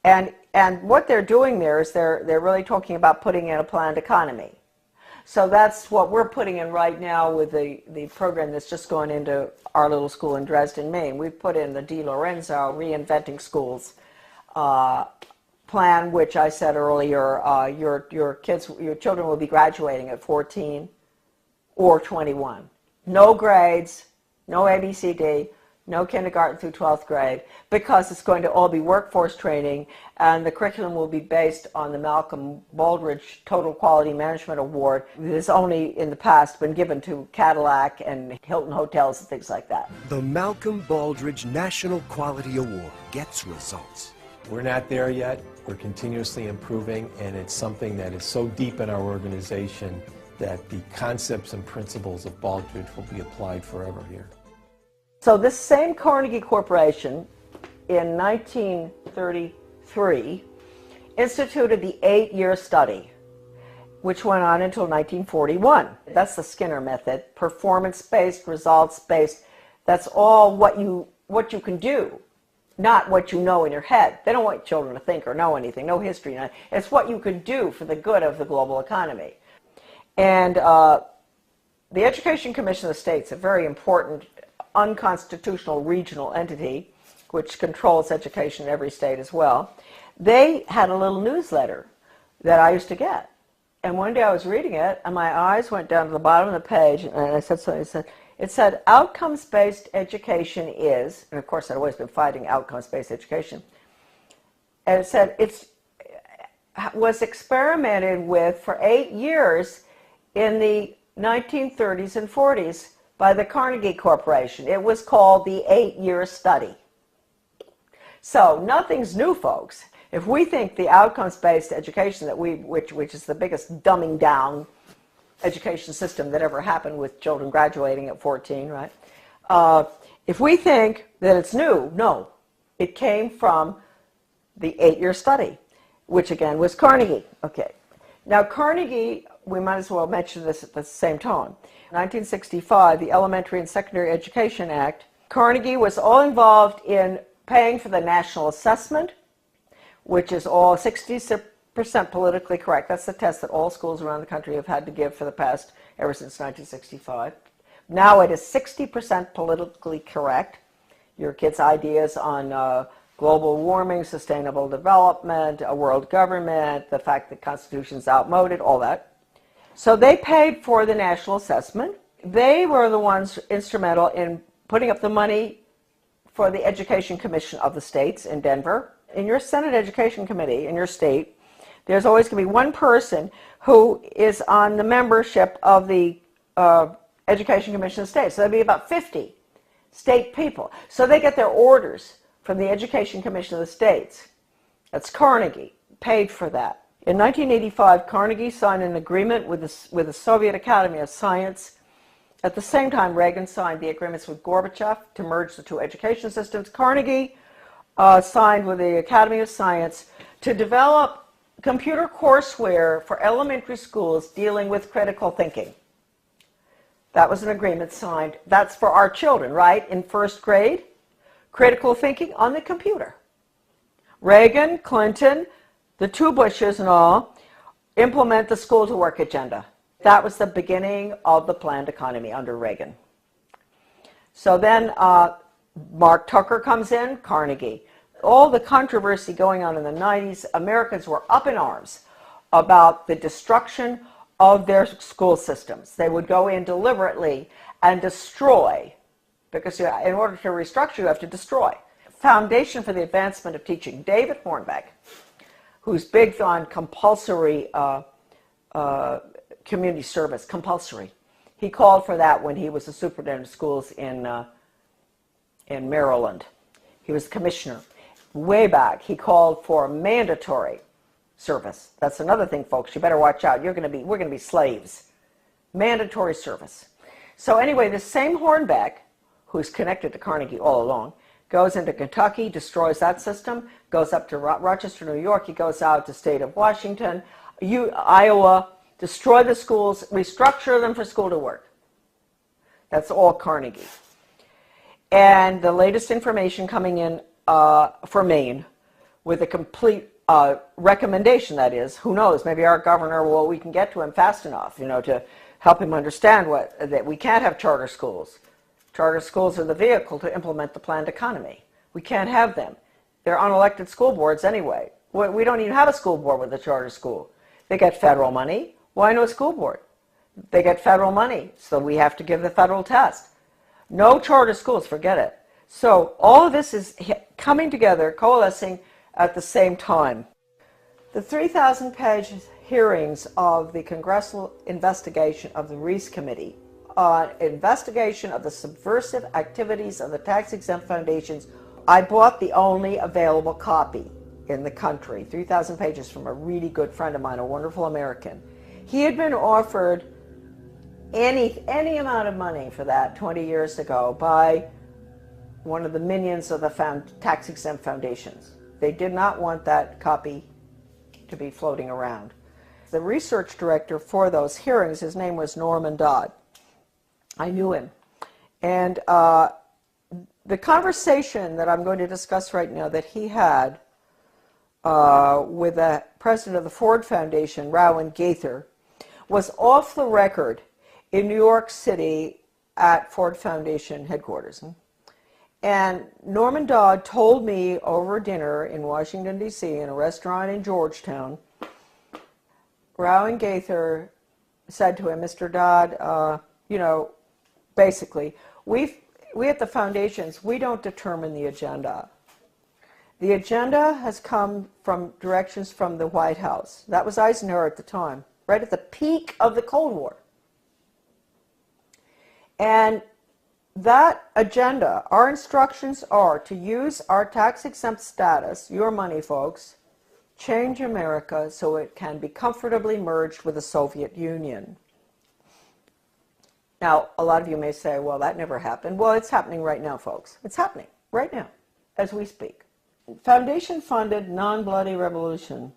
And And what they're doing there is they're really talking about putting in a planned economy. So that's what we're putting in right now with the program that's just gone into our little school in Dresden, Maine. We've put in the Di Lorenzo Reinventing Schools plan, which I said earlier, your children will be graduating at 14 or 21. No grades, no ABCD, no kindergarten through 12th grade, because it's going to all be workforce training, and the curriculum will be based on the Malcolm Baldrige Total Quality Management Award. It has only in the past been given to Cadillac and Hilton Hotels and things like that. The Malcolm Baldrige National Quality Award gets results. We're not there yet. We're continuously improving, and it's something that is so deep in our organization that the concepts and principles of Baldrige will be applied forever here. So this same Carnegie Corporation in 1933 instituted the 8-year study, which went on until 1941. That's the Skinner method, performance-based, results-based. That's all what you can do, not what you know in your head. They don't want children to think or know anything, no history. It's what you can do for the good of the global economy. And the Education Commission of the States, a very important unconstitutional regional entity which controls education in every state as well, they had a little newsletter that I used to get. And one day I was reading it, and my eyes went down to the bottom of the page, and I said something. It said, outcomes-based education is, and of course I'd always been fighting outcomes-based education, and it said it was experimented with for 8 years in the 1930s and 40s by the Carnegie Corporation. It was called the 8-year study. So nothing's new, folks. If we think the outcomes-based education that which is the biggest dumbing down education system that ever happened with children graduating at 14, right? If we think that it's new, no. It came from the 8-year study, which again was Carnegie. Okay. Now Carnegie, we might as well mention this at the same time. 1965, the Elementary and Secondary Education Act, Carnegie was all involved in paying for the national assessment, which is all 60% politically correct. That's the test that all schools around the country have had to give for the past, ever since 1965. Now it is 60% politically correct. Your kids' ideas on global warming, sustainable development, a world government, the fact that the Constitution's outmoded, all that. So they paid for the national assessment. They were the ones instrumental in putting up the money for the Education Commission of the states in Denver. In your Senate Education Committee in your state, there's always going to be one person who is on the membership of the Education Commission of the states. So there'll be about 50 state people. So they get their orders from the Education Commission of the states. That's Carnegie, paid for that. In 1985, Carnegie signed an agreement with the Soviet Academy of Science. At the same time, Reagan signed the agreements with Gorbachev to merge the two education systems. Carnegie signed with the Academy of Science to develop computer courseware for elementary schools dealing with critical thinking. That was an agreement signed. That's for our children, right? In first grade, critical thinking on the computer. Reagan, Clinton, the two Bushes and all, implement the school to work agenda. That was the beginning of the planned economy under Reagan. So then Mark Tucker comes in, Carnegie. All the controversy going on in the 90s, Americans were up in arms about the destruction of their school systems. They would go in deliberately and destroy, because in order to restructure, you have to destroy. Foundation for the Advancement of Teaching, David Hornbeck, who's big on compulsory community service, compulsory. He called for that when he was the superintendent of schools in Maryland. He was the commissioner. Way back, he called for mandatory service. That's another thing, folks. You better watch out. We're going to be slaves. Mandatory service. So anyway, the same Hornbeck, who's connected to Carnegie all along, goes into Kentucky, destroys that system, goes up to Rochester, New York. He goes out to state of Washington, Iowa, destroy the schools, restructure them for school to work. That's all Carnegie. And the latest information coming in for Maine with a complete recommendation, that is. Who knows? Maybe our governor, well, we can get to him fast enough, to help him understand that we can't have charter schools. Charter schools are the vehicle to implement the planned economy. We can't have them. They're unelected school boards anyway. We don't even have a school board with a charter school. They get federal money. Why no school board? They get federal money, so we have to give the federal test. No charter schools, forget it. So all of this is coming together, coalescing at the same time. The 3,000-page hearings of the congressional investigation of the Reese Committee on investigation of the subversive activities of the tax-exempt foundations, I bought the only available copy in the country, 3,000 pages, from a really good friend of mine, a wonderful American. He had been offered any amount of money for that 20 years ago by one of the minions of the tax-exempt foundations. They did not want that copy to be floating around. The research director for those hearings, his name was Norman Dodd. I knew him. And the conversation that I'm going to discuss right now that he had with the president of the Ford Foundation, Rowan Gaither, was off the record in New York City at Ford Foundation headquarters. And Norman Dodd told me over dinner in Washington, D.C., in a restaurant in Georgetown, Rowan Gaither said to him, Mr. Dodd, basically, we at the foundations, we don't determine the agenda. The agenda has come from directions from the White House. That was Eisenhower at the time, right at the peak of the Cold War. And that agenda, our instructions are to use our tax-exempt status, your money, folks, change America so it can be comfortably merged with the Soviet Union. Now, a lot of you may say, well, that never happened. Well, it's happening right now, folks. It's happening right now, as we speak. Foundation-funded non-bloody revolution.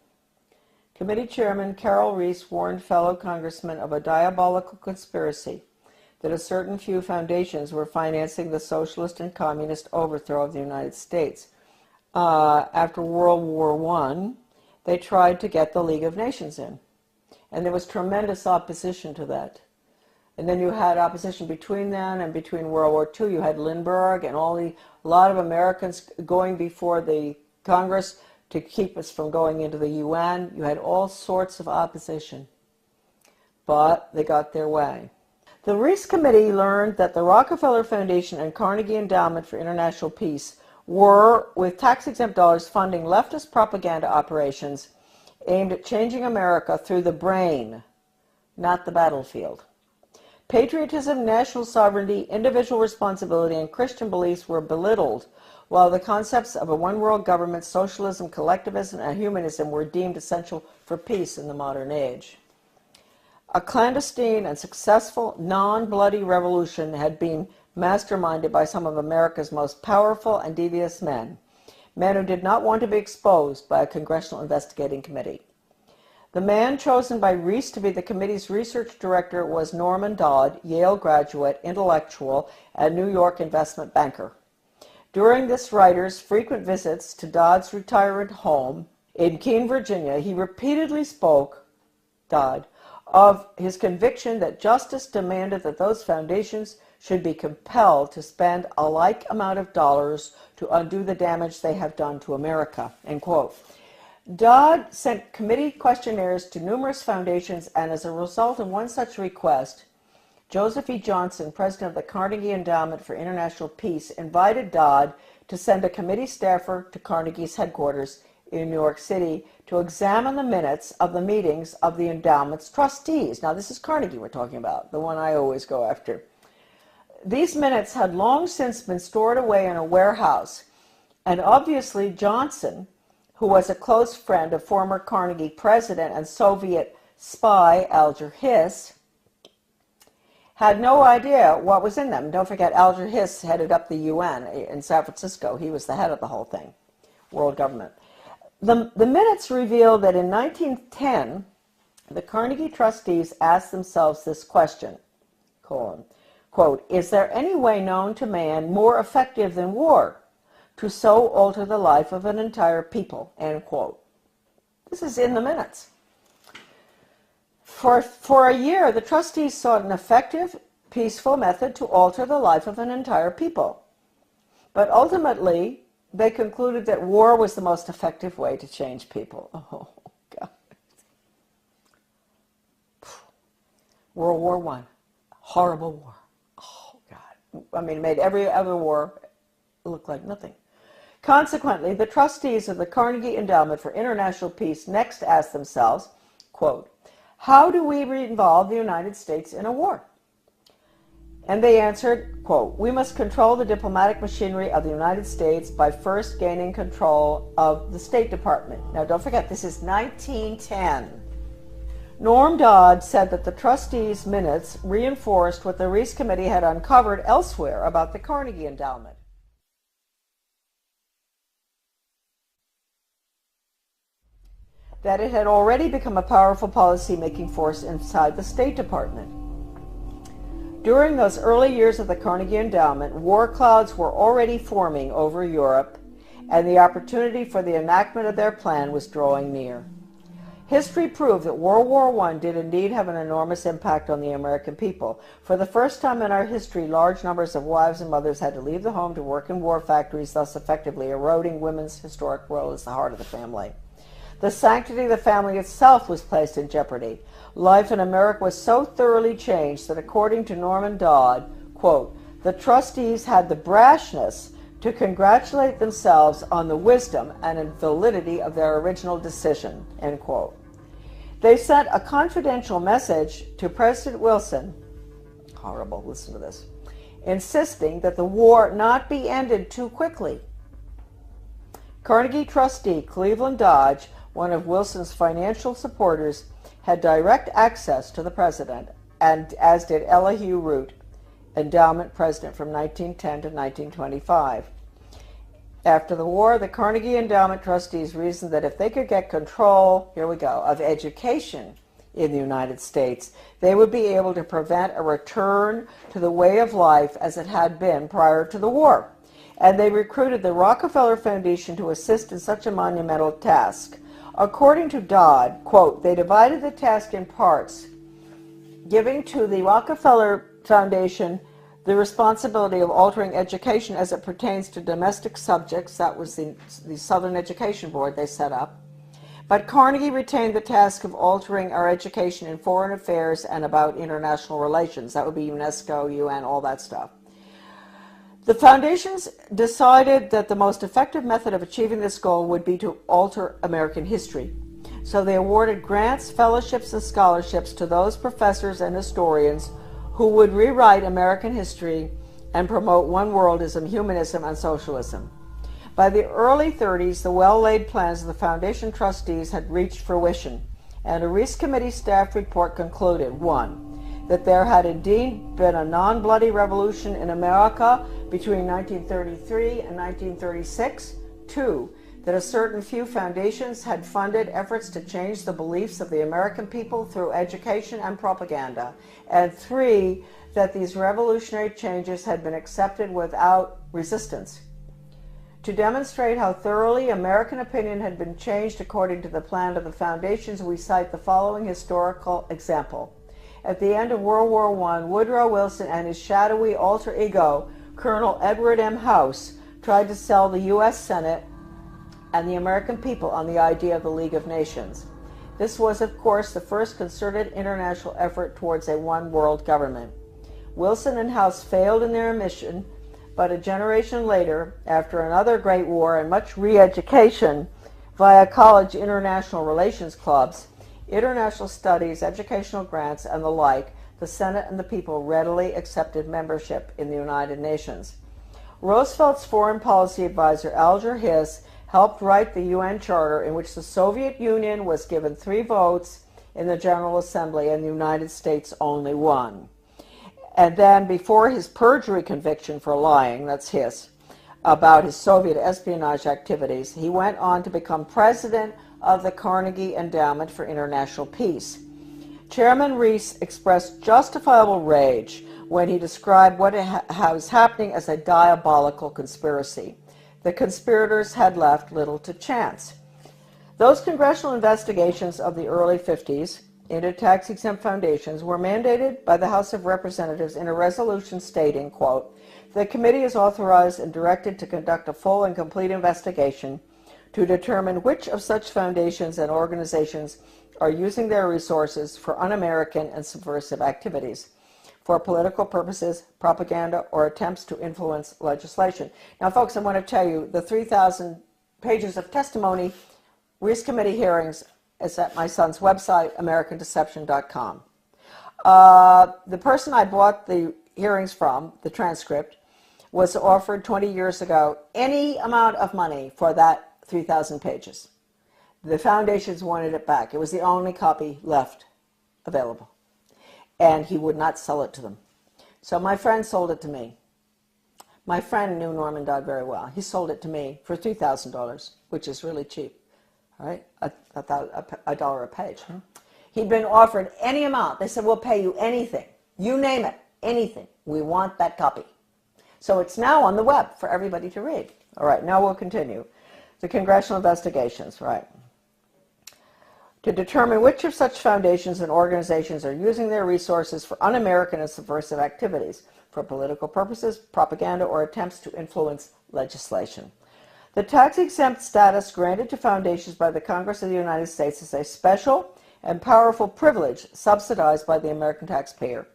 Committee Chairman Carol Reese warned fellow congressmen of a diabolical conspiracy that a certain few foundations were financing the socialist and communist overthrow of the United States. After World War I, they tried to get the League of Nations in. And there was tremendous opposition to that. And then you had opposition between then and between World War II. You had Lindbergh and a lot of Americans going before the Congress to keep us from going into the UN. You had all sorts of opposition. But they got their way. The Reese Committee learned that the Rockefeller Foundation and Carnegie Endowment for International Peace were, with tax-exempt dollars, funding leftist propaganda operations aimed at changing America through the brain, not the battlefield. Patriotism, national sovereignty, individual responsibility, and Christian beliefs were belittled, while the concepts of a one-world government, socialism, collectivism, and humanism were deemed essential for peace in the modern age. A clandestine and successful non-bloody revolution had been masterminded by some of America's most powerful and devious men who did not want to be exposed by a congressional investigating committee. The man chosen by Reese to be the committee's research director was Norman Dodd, Yale graduate, intellectual, and New York investment banker. During this writer's frequent visits to Dodd's retirement home in Keene, Virginia, he repeatedly spoke, Dodd, of his conviction that justice demanded that those foundations should be compelled to spend a like amount of dollars to undo the damage they have done to America, end quote. Dodd sent committee questionnaires to numerous foundations, and as a result of one such request, Joseph E. Johnson, president of the Carnegie Endowment for International Peace, invited Dodd to send a committee staffer to Carnegie's headquarters in New York City to examine the minutes of the meetings of the endowment's trustees. Now, this is Carnegie we're talking about, the one I always go after. These minutes had long since been stored away in a warehouse, and obviously Johnson, who was a close friend of former Carnegie president and Soviet spy Alger Hiss, had no idea what was in them. Don't forget, Alger Hiss headed up the UN in San Francisco. He was the head of the whole thing, world government. The minutes reveal that in 1910, the Carnegie trustees asked themselves this question, quote, is there any way known to man more effective than war to so alter the life of an entire people, end quote. This is in the minutes. For a year, the trustees sought an effective, peaceful method to alter the life of an entire people. But ultimately, they concluded that war was the most effective way to change people. Oh, God. World War I. Horrible war. Oh, God. I mean, it made every other war look like nothing. Consequently, the trustees of the Carnegie Endowment for International Peace next asked themselves, quote, how do we involve the United States in a war? And they answered, quote, we must control the diplomatic machinery of the United States by first gaining control of the State Department. Now, don't forget, this is 1910. Norm Dodd said that the trustees' minutes reinforced what the Reese Committee had uncovered elsewhere about the Carnegie Endowment. That it had already become a powerful policy-making force inside the State Department. During those early years of the Carnegie Endowment, war clouds were already forming over Europe, and the opportunity for the enactment of their plan was drawing near. History proved that World War I did indeed have an enormous impact on the American people. For the first time in our history, large numbers of wives and mothers had to leave the home to work in war factories, thus effectively eroding women's historic role as the heart of the family. The sanctity of the family itself was placed in jeopardy. Life in America was so thoroughly changed that, according to Norman Dodd, quote, the trustees had the brashness to congratulate themselves on the wisdom and validity of their original decision, end quote. They sent a confidential message to President Wilson, horrible, listen to this, insisting that the war not be ended too quickly. Carnegie trustee Cleveland Dodge, one of Wilson's financial supporters, had direct access to the president, and as did Elihu Root, endowment president from 1910 to 1925. After the war, the Carnegie Endowment trustees reasoned that if they could get control, here we go, of education in the United States, they would be able to prevent a return to the way of life as it had been prior to the war. And they recruited the Rockefeller Foundation to assist in such a monumental task. According to Dodd, quote, they divided the task in parts, giving to the Rockefeller Foundation the responsibility of altering education as it pertains to domestic subjects. That was the Southern Education Board they set up. But Carnegie retained the task of altering our education in foreign affairs and about international relations. That would be UNESCO, UN, all that stuff. The foundations decided that the most effective method of achieving this goal would be to alter American history. So they awarded grants, fellowships, and scholarships to those professors and historians who would rewrite American history and promote one worldism, humanism, and socialism. By the early 30s, the well-laid plans of the foundation trustees had reached fruition, and a Reese Committee staff report concluded, 1, that there had indeed been a non-bloody revolution in America between 1933 and 1936. 2, that a certain few foundations had funded efforts to change the beliefs of the American people through education and propaganda. And 3, that these revolutionary changes had been accepted without resistance. To demonstrate how thoroughly American opinion had been changed according to the plan of the foundations, we cite the following historical example. At the end of World War I, Woodrow Wilson and his shadowy alter ego, Colonel Edward M. House, tried to sell the U.S. Senate and the American people on the idea of the League of Nations. This was, of course, the first concerted international effort towards a one-world government. Wilson and House failed in their mission, but a generation later, after another great war and much re-education via college international relations clubs, international studies, educational grants, and the like, the Senate and the people readily accepted membership in the United Nations. Roosevelt's foreign policy advisor, Alger Hiss, helped write the UN Charter, in which the Soviet Union was given 3 votes in the General Assembly and the United States only 1. And then, before his perjury conviction for lying, that's Hiss, about his Soviet espionage activities, he went on to become president of the Carnegie Endowment for International Peace. Chairman Reese expressed justifiable rage when he described what was happening as a diabolical conspiracy. The conspirators had left little to chance. Those congressional investigations of the early 50s into tax-exempt foundations were mandated by the House of Representatives in a resolution stating, quote, "The committee is authorized and directed to conduct a full and complete investigation to determine which of such foundations and organizations are using their resources for un-American and subversive activities, for political purposes, propaganda, or attempts to influence legislation." Now, folks, I want to tell you, the 3,000 pages of testimony, Reese Committee hearings, is at my son's website, AmericanDeception.com. The person I bought the hearings from, the transcript, was offered 20 years ago any amount of money for that 3,000 pages. The foundations wanted it back. It was the only copy left available. And he would not sell it to them. So my friend sold it to me. My friend knew Norman Dodd very well. He sold it to me for $3,000, which is really cheap. All right, a dollar a page. He'd been offered any amount. They said, "We'll pay you anything. You name it, anything. We want that copy." So it's now on the web for everybody to read. All right, now we'll continue. The congressional investigations, right. To determine which of such foundations and organizations are using their resources for un-American and subversive activities, for political purposes, propaganda, or attempts to influence legislation. The tax-exempt status granted to foundations by the Congress of the United States is a special and powerful privilege subsidized by the American taxpayer.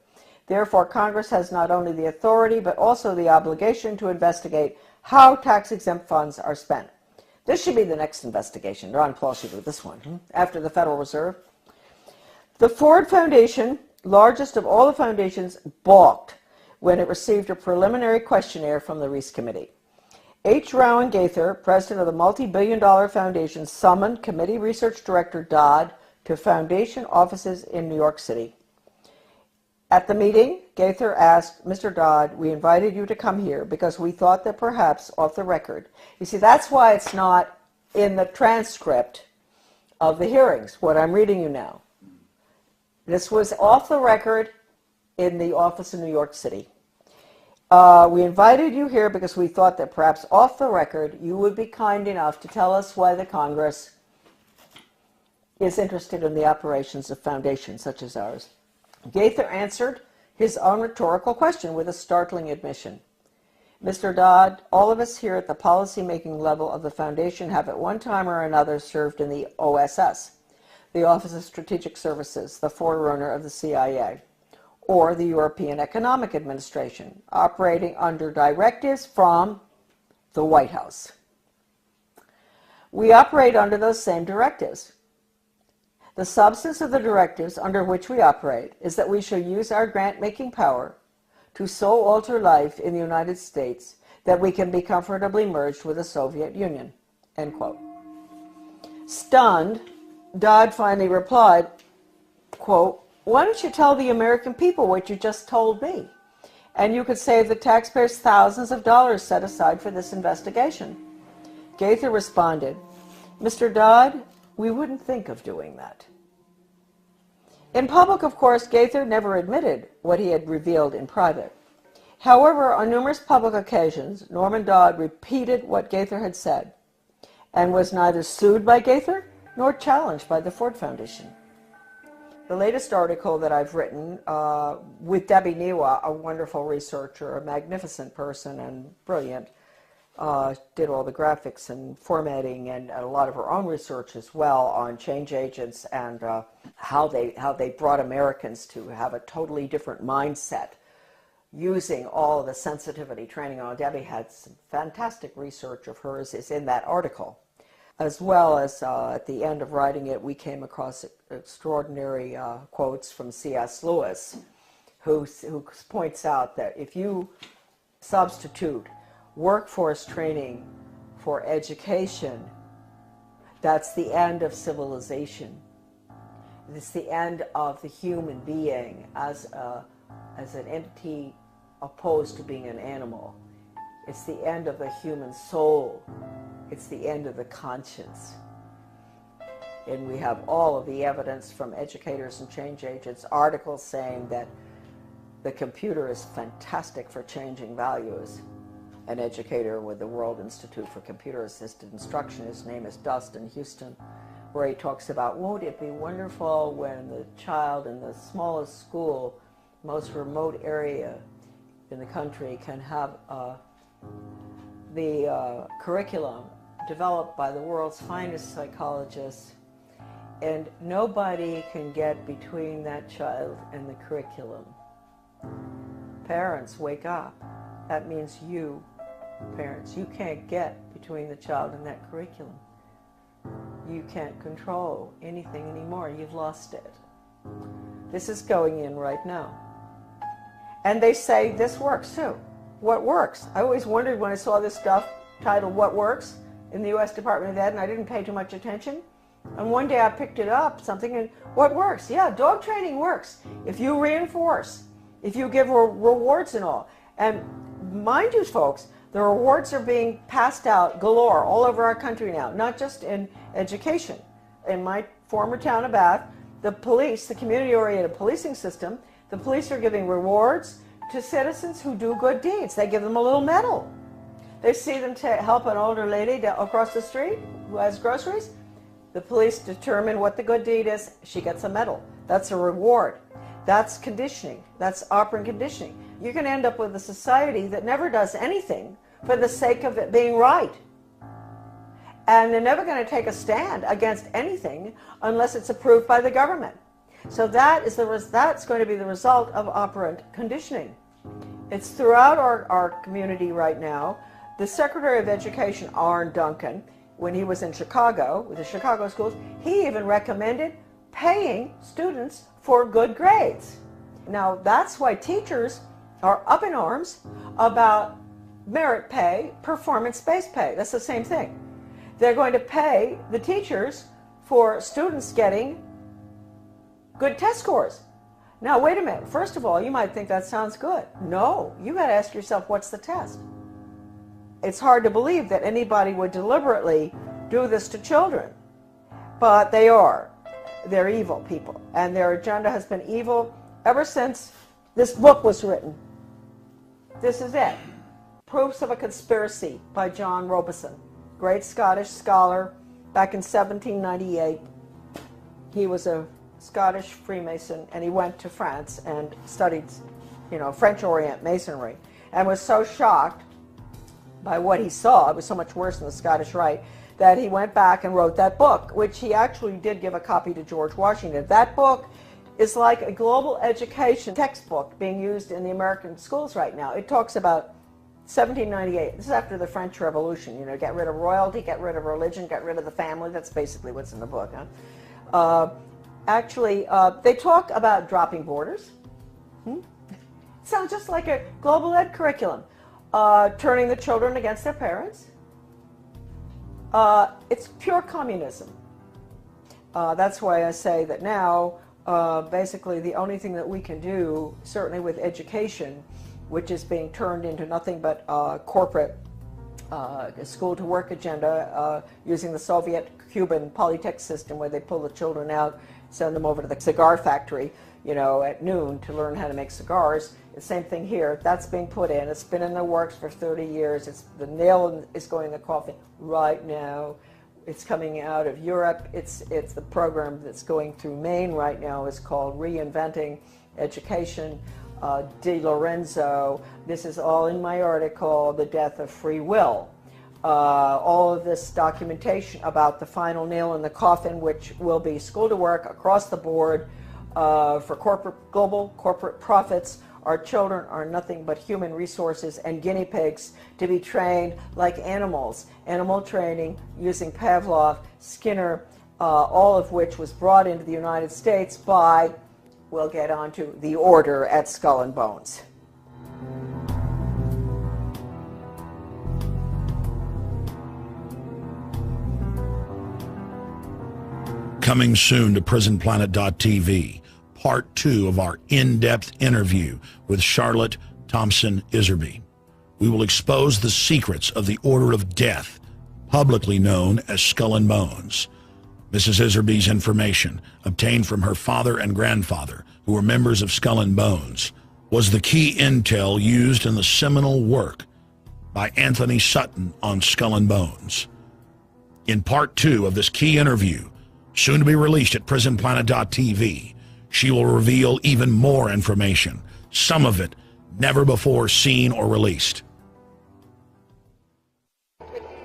Therefore, Congress has not only the authority but also the obligation to investigate how tax-exempt funds are spent. This should be the next investigation. Ron Paul should do this one, after the Federal Reserve. The Ford Foundation, largest of all the foundations, balked when it received a preliminary questionnaire from the Reese Committee. H. Rowan Gaither, president of the multi-billion-dollar foundation, summoned committee research director Dodd to foundation offices in New York City. At the meeting, Gaither asked, "Mr. Dodd, we invited you to come here because we thought that perhaps off the record." You see, that's why it's not in the transcript of the hearings, what I'm reading you now. This was off the record in the office in New York City. "We invited you here because we thought that perhaps off the record you would be kind enough to tell us why the Congress is interested in the operations of foundations such as ours." Gaither answered his own rhetorical question with a startling admission. "Mr. Dodd, all of us here at the policy-making level of the foundation have at one time or another served in the OSS, the Office of Strategic Services, the forerunner of the CIA, or the European Economic Administration, operating under directives from the White House. We operate under those same directives. The substance of the directives under which we operate is that we shall use our grant-making power to so alter life in the United States that we can be comfortably merged with the Soviet Union." End quote. Stunned, Dodd finally replied, quote, "Why don't you tell the American people what you just told me? And you could save the taxpayers thousands of dollars set aside for this investigation." Gaither responded, "Mr. Dodd, we wouldn't think of doing that." In public, of course, Gaither never admitted what he had revealed in private. However, on numerous public occasions, Norman Dodd repeated what Gaither had said and was neither sued by Gaither nor challenged by the Ford Foundation. The latest article that I've written with Debbie Niwa, a wonderful researcher, a magnificent person and brilliant, did all the graphics and formatting and a lot of her own research as well on change agents and how they brought Americans to have a totally different mindset using all the sensitivity training. Debbie had some fantastic research of hers is in that article. As well as at the end of writing it, we came across extraordinary quotes from C.S. Lewis, who points out that if you substitute workforce training for education, that's the end of civilization. It's the end of the human being as an entity opposed to being an animal. It's the end of the human soul. It's the end of the conscience. And we have all of the evidence from educators and change agents, articles saying that the computer is fantastic for changing values. An educator with the World Institute for Computer Assisted Instruction, his name is Dustin Houston, where he talks about, won't it be wonderful when the child in the smallest school, most remote area in the country can have the curriculum developed by the world's finest psychologists, and nobody can get between that child and the curriculum. Parents, wake up. That means you, parents, you can't get between the child and that curriculum. You can't control anything anymore. You've lost it. This is going in right now. And they say this works too. What works? I always wondered when I saw this stuff titled What Works in the U.S. Department of Ed, and I didn't pay too much attention. And one day I picked it up, something, and what works? Yeah, dog training works. If you reinforce, if you give rewards and all. And mind you, folks, the rewards are being passed out galore all over our country now, not just in education. In my former town of Bath, the police, the community-oriented policing system, the police are giving rewards to citizens who do good deeds. They give them a little medal. They see them help an older lady across the street who has groceries. The police determine what the good deed is. She gets a medal. That's a reward. That's conditioning. That's operant conditioning. You can end up with a society that never does anything for the sake of it being right. And they're never going to take a stand against anything unless it's approved by the government. So that's going to be the result of operant conditioning. It's throughout our community right now. The Secretary of Education, Arne Duncan, when he was in Chicago, with the Chicago schools, he even recommended paying students for good grades. Now, that's why teachers are up in arms about merit pay, performance-based pay. That's the same thing. They're going to pay the teachers for students getting good test scores. Now, wait a minute. First of all, you might think that sounds good. No, you got to ask yourself, what's the test? It's hard to believe that anybody would deliberately do this to children, but they are. They're evil people, and their agenda has been evil ever since this book was written. This is it. Proofs of a Conspiracy by John Robison, great Scottish scholar. Back in 1798, he was a Scottish Freemason, and he went to France and studied, French Orient Masonry, and was so shocked by what he saw, it was so much worse than the Scottish Rite, that he went back and wrote that book, which he actually did give a copy to George Washington. That book is like a global education textbook being used in the American schools right now. It talks about 1798. This is after the French Revolution. Get rid of royalty, get rid of religion, get rid of the family. That's basically what's in the book. They talk about dropping borders. Sounds just like a global ed curriculum. Turning the children against their parents. It's pure communism. That's why I say that now, basically the only thing that we can do, certainly with education, which is being turned into nothing but corporate school-to-work agenda, using the Soviet-Cuban Polytech system where they pull the children out, send them over to the cigar factory, at noon to learn how to make cigars. The same thing here. That's being put in. It's been in the works for 30 years. The nail is going in the coffin right now. It's coming out of Europe. It's the program that's going through Maine right now is called Reinventing Education. Di Lorenzo. This is all in my article, The Death of Free Will. All of this documentation about the final nail in the coffin, which will be school to work across the board for global corporate profits. Our children are nothing but human resources and guinea pigs to be trained like animals. Animal training using Pavlov, Skinner, all of which was brought into the United States by, we'll get on to, the order at Skull and Bones. Coming soon to PrisonPlanet.tv, part 2 of our in-depth interview with Charlotte Thompson Iserby. We will expose the secrets of the Order of Death, publicly known as Skull and Bones. Mrs. Iserby's information, obtained from her father and grandfather, who were members of Skull and Bones, was the key intel used in the seminal work by Anthony Sutton on Skull and Bones. In part 2 of this key interview, Soon to be released at prisonplanet.tv, she will reveal even more information, some of it never before seen or released.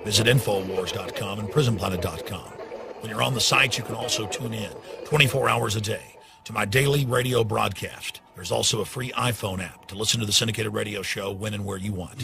Visit Infowars.com and PrisonPlanet.com. When you're on the sites, you can also tune in 24 hours a day to my daily radio broadcast. There's also a free iPhone app to listen to the syndicated radio show when and where you want.